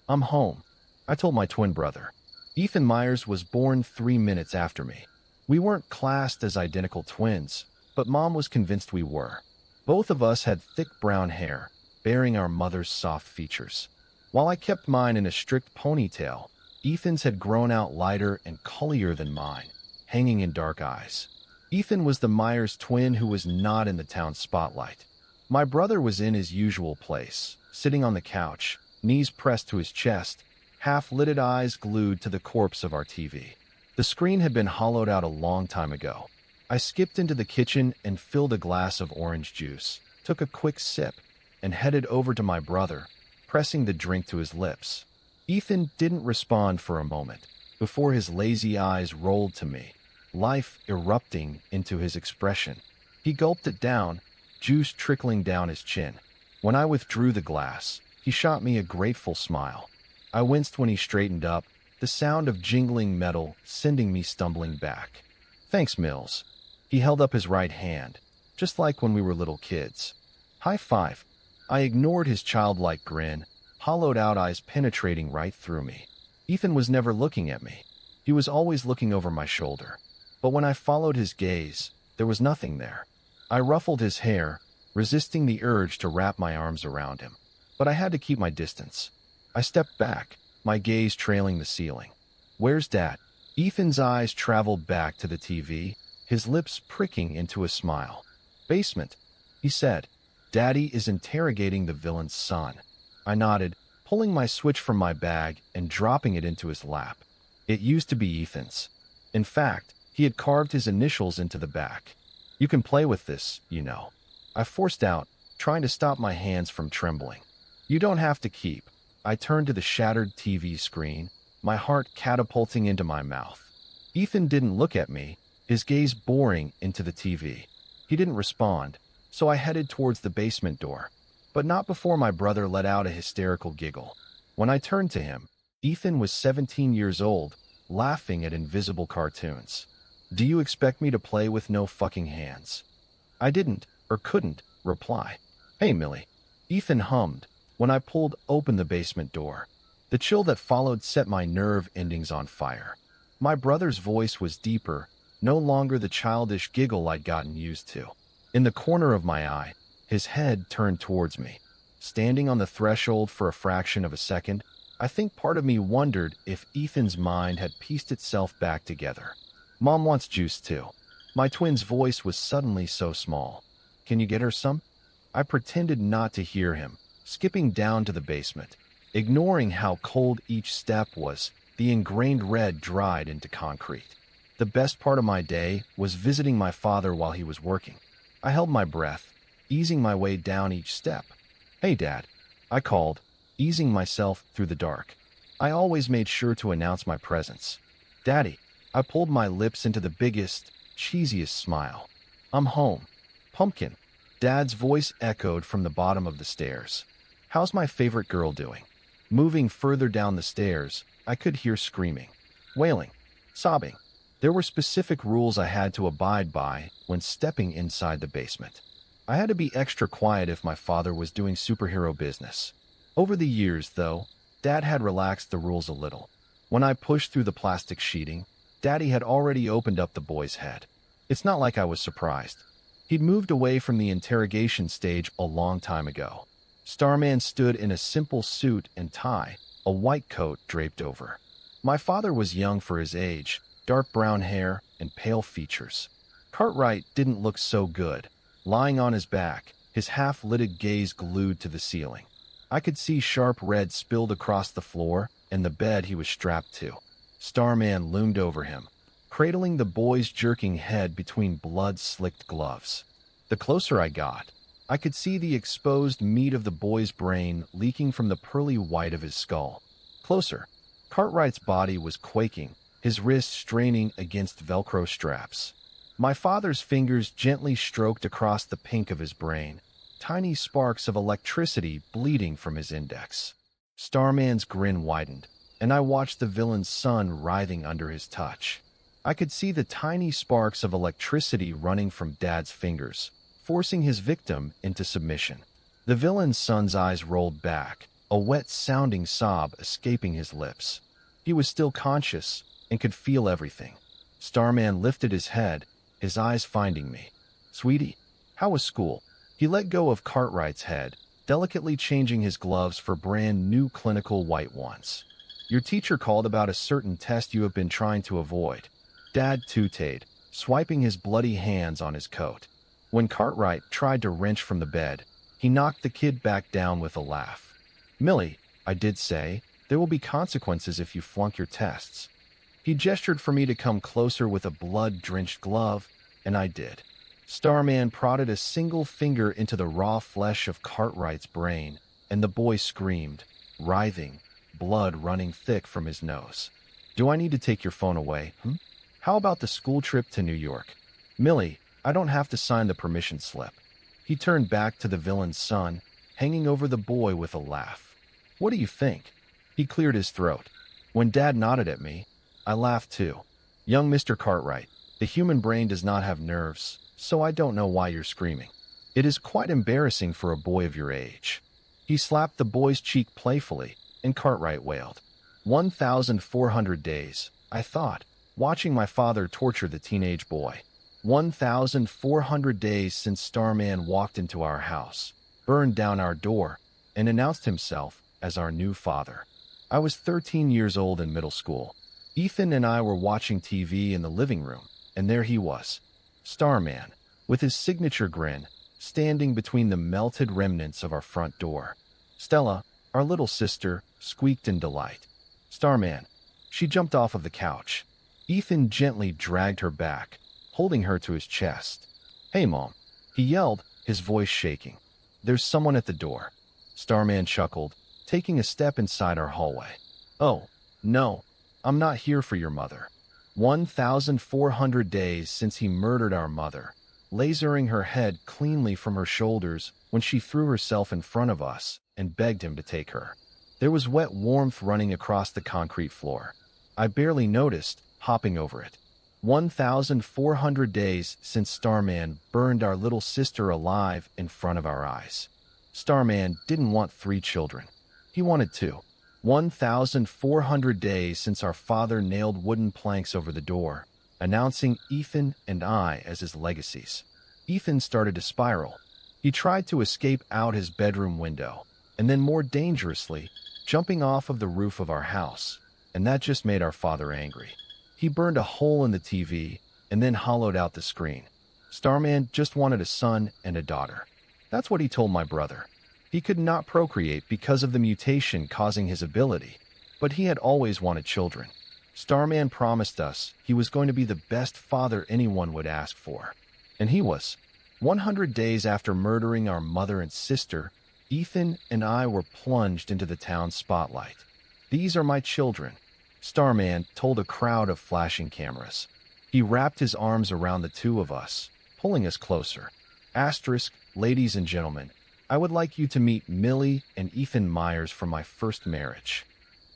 I'm home, I told my twin brother. Ethan Myers was born 3 minutes after me. We weren't classed as identical twins, but Mom was convinced we were. Both of us had thick brown hair, bearing our mother's soft features. While I kept mine in a strict ponytail, Ethan's had grown out lighter and cullier than mine, hanging in dark eyes. Ethan was the Myers twin who was not in the town spotlight. My brother was in his usual place, sitting on the couch, knees pressed to his chest, half-lidded eyes glued to the corpse of our TV. The screen had been hollowed out a long time ago. I skipped into the kitchen and filled a glass of orange juice, took a quick sip, and headed over to my brother, pressing the drink to his lips. Ethan didn't respond for a moment, before his lazy eyes rolled to me, life erupting into his expression. He gulped it down, juice trickling down his chin. When I withdrew the glass, he shot me a grateful smile. I winced when he straightened up, the sound of jingling metal sending me stumbling back. "Thanks, Mills." He held up his right hand, just like when we were little kids. "High five." I ignored his childlike grin, hollowed-out eyes penetrating right through me. Ethan was never looking at me. He was always looking over my shoulder. But when I followed his gaze, there was nothing there. I ruffled his hair, resisting the urge to wrap my arms around him. But I had to keep my distance. I stepped back, my gaze trailing the ceiling. "Where's Dad?" Ethan's eyes traveled back to the TV, his lips pricking into a smile. "Basement," he said. "Daddy is interrogating the villain's son." I nodded, pulling my switch from my bag and dropping it into his lap. It used to be Ethan's. In fact, he had carved his initials into the back. "You can play with this, you know." I forced out, trying to stop my hands from trembling. "You don't have to keep." I turned to the shattered TV screen, my heart catapulting into my mouth. Ethan didn't look at me, his gaze boring into the TV. He didn't respond, so I headed towards the basement door. But not before my brother let out a hysterical giggle. When I turned to him, Ethan was 17 years old, laughing at invisible cartoons. "Do you expect me to play with no fucking hands?" I didn't, or couldn't, reply. "Hey, Millie," Ethan hummed, when I pulled open the basement door. The chill that followed set my nerve endings on fire. My brother's voice was deeper, no longer the childish giggle I'd gotten used to. In the corner of my eye, his head turned towards me. Standing on the threshold for a fraction of a second, I think part of me wondered if Ethan's mind had pieced itself back together. "Mom wants juice too." My twin's voice was suddenly so small. "Can you get her some?" I pretended not to hear him, skipping down to the basement. Ignoring how cold each step was, the ingrained red dried into concrete. The best part of my day was visiting my father while he was working. I held my breath, easing my way down each step. "Hey, Dad," I called, easing myself through the dark. I always made sure to announce my presence. "Daddy." I pulled my lips into the biggest, cheesiest smile. "I'm home." "Pumpkin." Dad's voice echoed from the bottom of the stairs. "How's my favorite girl doing?" Moving further down the stairs, I could hear screaming, wailing, sobbing. There were specific rules I had to abide by when stepping inside the basement. I had to be extra quiet if my father was doing superhero business. Over the years, though, Dad had relaxed the rules a little. When I pushed through the plastic sheeting, Daddy had already opened up the boy's head. It's not like I was surprised. He'd moved away from the interrogation stage a long time ago. Starman stood in a simple suit and tie, a white coat draped over. My father was young for his age, dark brown hair and pale features. Cartwright didn't look so good, lying on his back, his half-lidded gaze glued to the ceiling. I could see sharp red spilled across the floor and the bed he was strapped to. Starman loomed over him, cradling the boy's jerking head between blood-slicked gloves. The closer I got, I could see the exposed meat of the boy's brain leaking from the pearly white of his skull. Closer. Cartwright's body was quaking, his wrists straining against Velcro straps. My father's fingers gently stroked across the pink of his brain, tiny sparks of electricity bleeding from his index. Starman's grin widened, and I watched the villain's son writhing under his touch. I could see the tiny sparks of electricity running from Dad's fingers, forcing his victim into submission. The villain's son's eyes rolled back, a wet-sounding sob escaping his lips. He was still conscious and could feel everything. Starman lifted his head, his eyes finding me. Sweetie, how was school? He let go of Cartwright's head, delicately changing his gloves for brand new clinical white ones. Your teacher called about a certain test you have been trying to avoid. Dad tooted, swiping his bloody hands on his coat. When Cartwright tried to wrench from the bed, he knocked the kid back down with a laugh. Millie, I did say, there will be consequences if you flunk your tests. He gestured for me to come closer with a blood-drenched glove, and I did. Starman prodded a single finger into the raw flesh of Cartwright's brain, and the boy screamed, writhing, blood running thick from his nose. Do I need to take your phone away? How about the school trip to New York? Millie, I don't have to sign the permission slip. He turned back to the villain's son, hanging over the boy with a laugh. What do you think? He cleared his throat. When Dad nodded at me, I laughed too. Young Mr. Cartwright, the human brain does not have nerves, so I don't know why you're screaming. It is quite embarrassing for a boy of your age. He slapped the boy's cheek playfully, and Cartwright wailed. 1,400 days, I thought, watching my father torture the teenage boy. 1,400 days since Starman walked into our house, burned down our door, and announced himself as our new father. I was 13 years old in middle school. Ethan and I were watching TV in the living room, and there he was, Starman, with his signature grin, standing between the melted remnants of our front door. Stella, our little sister, squeaked in delight. Starman. She jumped off of the couch. Ethan gently dragged her back, holding her to his chest. Hey, Mom, he yelled, his voice shaking. There's someone at the door. Starman chuckled, taking a step inside our hallway. Oh, no, I'm not here for your mother. 1,400 days since he murdered our mother, lasering her head cleanly from her shoulders when she threw herself in front of us and begged him to take her. There was wet warmth running across the concrete floor. I barely noticed, hopping over it. 1,400 days since Starman burned our little sister alive in front of our eyes. Starman didn't want 3 children. He wanted 2. 1,400 days since our father nailed wooden planks over the door, announcing Ethan and I as his legacies. Ethan started to spiral. He tried to escape out his bedroom window, and then more dangerously, jumping off of the roof of our house, and that just made our father angry. He burned a hole in the TV and then hollowed out the screen. Starman just wanted a son and a daughter. That's what he told my brother. He could not procreate because of the mutation causing his ability, but he had always wanted children. Starman promised us he was going to be the best father anyone would ask for. And he was. 100 days after murdering our mother and sister, Ethan and I were plunged into the town's spotlight. These are my children, Starman told a crowd of flashing cameras. He wrapped his arms around the 2 of us, pulling us closer. Asterisk, ladies and gentlemen, I would like you to meet Millie and Ethan Myers from my first marriage.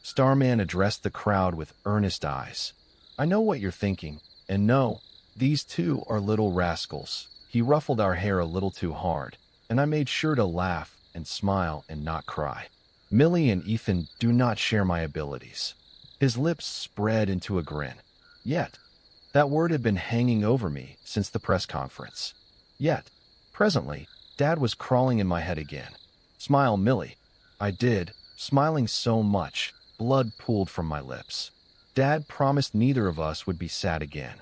Starman addressed the crowd with earnest eyes. I know what you're thinking, and no, these 2 are little rascals. He ruffled our hair a little too hard, and I made sure to laugh and smile and not cry. Millie and Ethan do not share my abilities. His lips spread into a grin. Yet, that word had been hanging over me since the press conference. Yet, presently, Dad was crawling in my head again. Smile, Millie. I did, smiling so much, blood pooled from my lips. Dad promised neither of us would be sad again.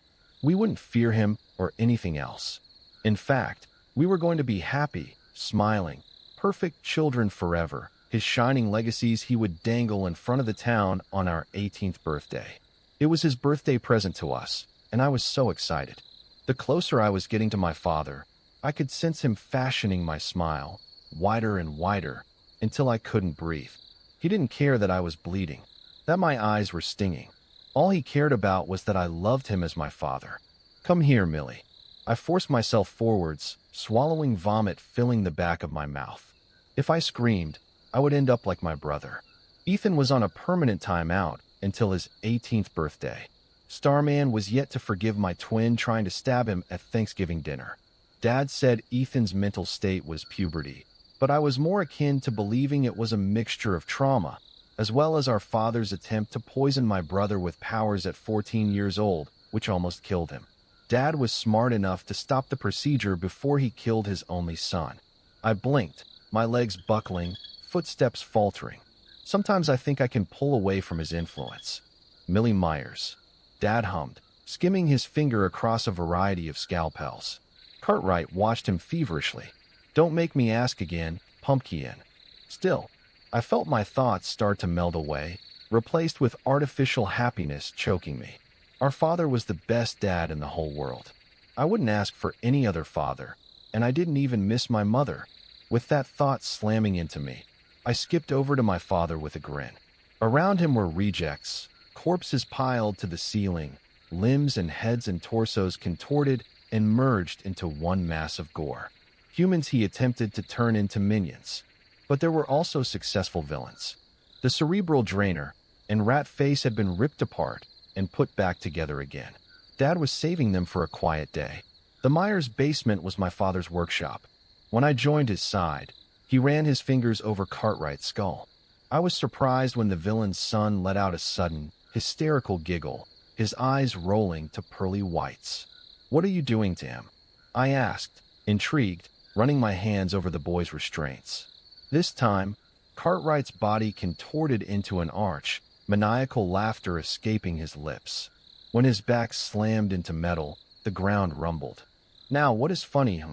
We wouldn't fear him or anything else. In fact, we were going to be happy, smiling, perfect children forever, his shining legacies he would dangle in front of the town on our 18th birthday. It was his birthday present to us, and I was so excited. The closer I was getting to my father, I could sense him fashioning my smile, wider and wider, until I couldn't breathe. He didn't care that I was bleeding, that my eyes were stinging. All he cared about was that I loved him as my father. Come here, Millie. I forced myself forwards, swallowing vomit filling the back of my mouth. If I screamed, I would end up like my brother. Ethan was on a permanent timeout until his 18th birthday. Starman was yet to forgive my twin trying to stab him at Thanksgiving dinner. Dad said Ethan's mental state was puberty, but I was more akin to believing it was a mixture of trauma, as well as our father's attempt to poison my brother with powers at 14 years old, which almost killed him. Dad was smart enough to stop the procedure before he killed his only son. I blinked, my legs buckling, footsteps faltering. Sometimes I think I can pull away from his influence. Millie Myers. Dad hummed, skimming his finger across a variety of scalpels. Cartwright watched him feverishly. Don't make me ask again, Pumpkin. Still, I felt my thoughts start to melt away, replaced with artificial happiness choking me. Our father was the best dad in the whole world. I wouldn't ask for any other father, and I didn't even miss my mother. With that thought slamming into me, I skipped over to my father with a grin. Around him were rejects, corpses piled to the ceiling, limbs and heads and torsos contorted and merged into one mass of gore. Humans he attempted to turn into minions. But there were also successful villains. The cerebral drainer and rat face had been ripped apart and put back together again. Dad was saving them for a quiet day. The Myers basement was my father's workshop. When I joined his side, he ran his fingers over Cartwright's skull. I was surprised when the villain's son let out a sudden, hysterical giggle, his eyes rolling to pearly whites. "What are you doing to him?" I asked, intrigued, running my hands over the boy's restraints. This time, Cartwright's body contorted into an arch, maniacal laughter escaping his lips. When his back slammed into metal, the ground rumbled. "Now, what is funny,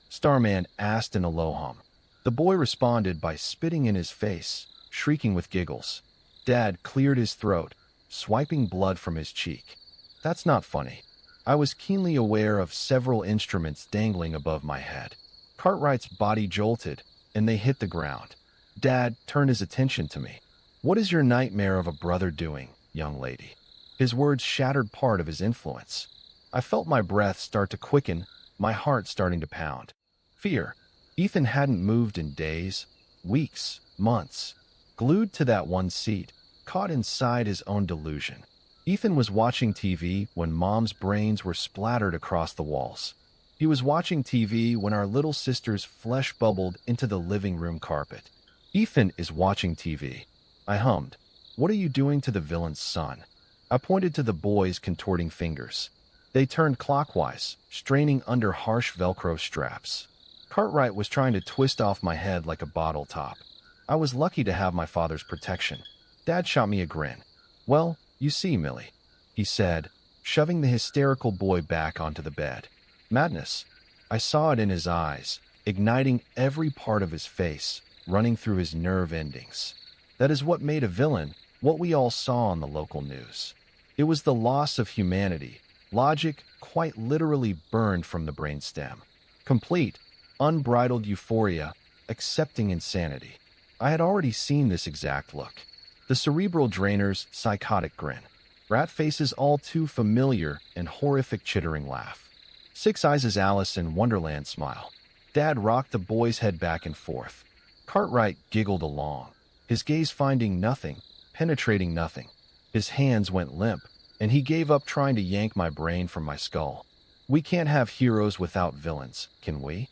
Starman asked in a low hum. The boy responded by spitting in his face, shrieking with giggles. Dad cleared his throat, swiping blood from his cheek. "That's not funny." I was keenly aware of several instruments dangling above my head. Cartwright's body jolted, and they hit the ground. Dad turned his attention to me. "What is your nightmare of a brother doing, young lady?" His words shattered part of his influence. I felt my breath start to quicken, my heart starting to pound. Fear. Ethan hadn't moved in days, weeks, months. Glued to that one seat, caught inside his own delusion. Ethan was watching TV when Mom's brains were splattered across the walls. He was watching TV when our little sister's flesh bubbled into the living room carpet. "Ethan is watching TV." I hummed. "What are you doing to the villain's son?" I pointed to the boy's contorting fingers. They turned clockwise, straining under harsh Velcro straps. Cartwright was trying to twist off my head like a bottle top. I was lucky to have my father's protection. Dad shot me a grin. "Well, you see, Millie," he said, shoving the hysterical boy back onto the bed. Madness. I saw it in his eyes, igniting every part of his face, running through his nerve endings. That is what made a villain, what we all saw on the local news. It was the loss of humanity, logic quite literally burned from the brainstem. Complete, unbridled euphoria, accepting insanity. I had already seen this exact look. The cerebral drainer's psychotic grin. Rat Face's all too familiar and horrific chittering laugh. Six Eyes' Alice in Wonderland smile. Dad rocked the boy's head back and forth. Cartwright giggled along, his gaze finding nothing, penetrating nothing. His hands went limp, and he gave up trying to yank my brain from my skull. We can't have heroes without villains, can we?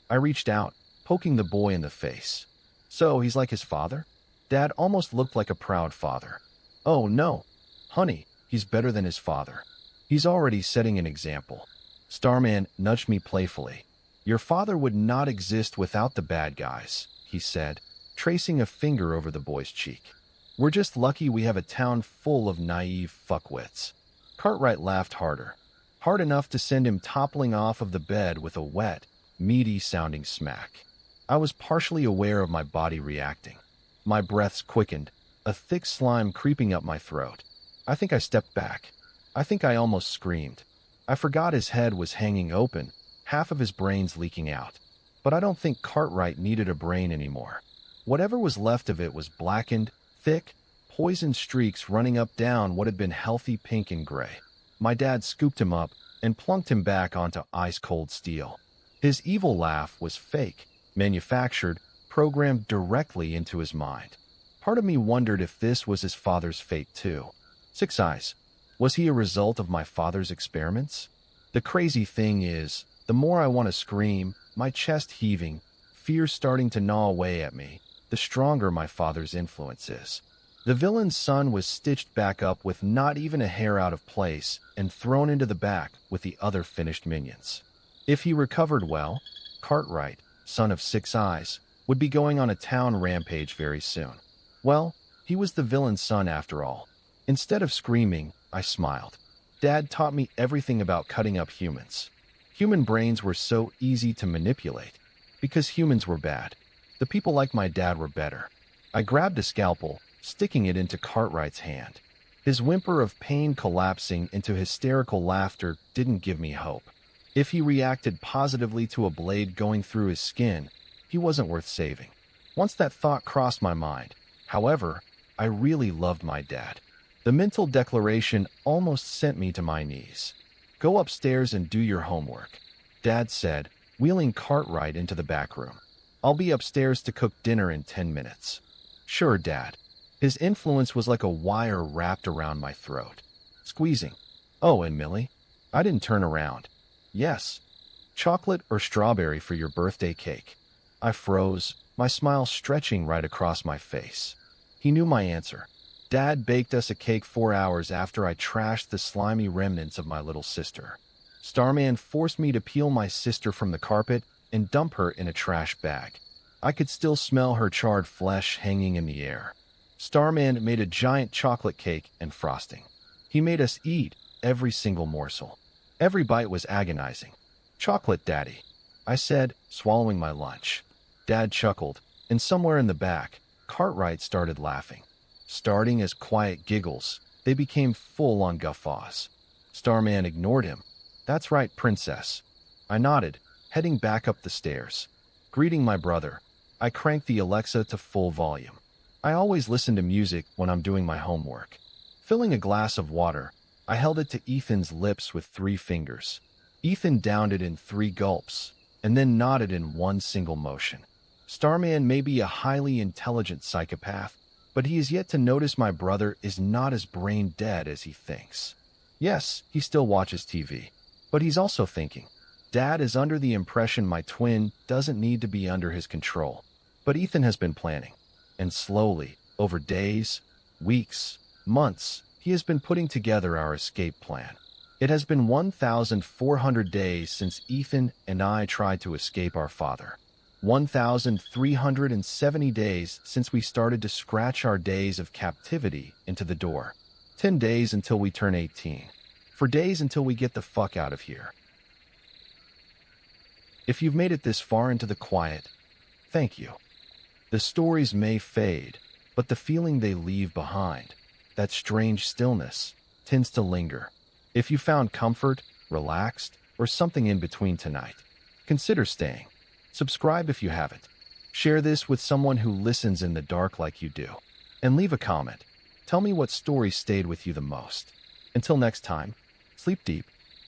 I reached out, poking the boy in the face. "So he's like his father?" Dad almost looked like a proud father. "Oh, no. Honey, he's better than his father. He's already setting an example." Starman nudged me playfully. "Your father would not exist without the bad guys," he said, tracing a finger over the boy's cheek. "We're just lucky we have a town full of naive fuckwits." Cartwright laughed harder. Hard enough to send him toppling off of the bed with a wet, meaty-sounding smack. I was partially aware of my body reacting. My breaths quickened, a thick slime creeping up my throat. I think I stepped back. I think I almost screamed. I forgot his head was hanging open, half of his brains leaking out. But I don't think Cartwright needed a brain anymore. Whatever was left of it was blackened, thick, poison streaks running up down what had been healthy pink and gray. My dad scooped him up and plunked him back onto ice-cold steel. His evil laugh was fake, manufactured, programmed directly into his mind. Part of me wondered if this was his father's fate too. Six Eyes. Was he a result of my father's experiments? The crazy thing is, the more I want to scream, my chest heaving, fear starting to gnaw away at me, the stronger my father's influence is. The villain's son was stitched back up with not even a hair out of place and thrown into the back with the other finished minions. If he recovered well, Cartwright, son of Six Eyes, would be going on a town rampage very soon. Well, he was the villain's son after all. Instead of screaming, I smiled. Dad taught me everything about cutting up humans. Human brains were so easy to manipulate because humans were bad. The people like my dad were better. I grabbed a scalpel, sticking it into Cartwright's hand. His whimper of pain collapsing into hysterical laughter didn't give me hope. If he reacted positively to a blade going through his skin, he wasn't worth saving. Once that thought crossed my mind, however, I really loved my dad. The mental declaration almost sent me to my knees. Go upstairs and do your homework, Dad said, wheeling Cartwright into the back room. I'll be upstairs to cook dinner in 10 minutes. Sure, Dad. His influence was like a wire wrapped around my throat. Squeezing. Oh, and Millie? I didn't turn around. Yes. Chocolate or strawberry for your birthday cake? I froze, my smile stretching right across my face. He knew my answer. Dad baked us a cake 4 hours after I trashed the slimy remnants of my little sister. Starman forced me to peel my sister from the carpet and dump her in a trash bag. I could still smell her charred flesh hanging in the air. Starman made a giant chocolate cake and frosting. He made us eat every single morsel. Every bite was agonizing. Chocolate, Daddy, I said, swallowing my lunch. Dad chuckled, and somewhere in the back, Cartwright started laughing. Starting as quiet giggles, they became full-on guffaws. Starman ignored him. That's right, Princess. I nodded, heading back up the stairs. Greeting my brother, I cranked the Alexa to full volume. I always listen to music when I'm doing my homework. Filling a glass of water, I held it to Ethan's lips with 3 fingers. Ethan downed it in 3 gulps, and then nodded in one single motion. Starman may be a highly intelligent psychopath, but he is yet to notice my brother is not as brain dead as he thinks. Yes, he still watches TV, but he's also thinking. Dad is under the impression my twin doesn't need to be under his control, but Ethan has been planning. And slowly, over days, weeks, months, he has been putting together our escape plan. It has been 1,400 days since Ethan and I tried to escape our father. 1,370 days since we started to scratch our days of captivity into the door. 10 days until we turn 18. 4 days until we get the fuck out of here. If you've made it this far into the quiet, thank you. The stories may fade, but the feeling they leave behind, that strange stillness, tends to linger. If you found comfort, relaxed, or something in between tonight, consider staying. Subscribe if you haven't. Share this with someone who listens in the dark like you do. And leave a comment. Tell me what story stayed with you the most. Until next time, sleep deep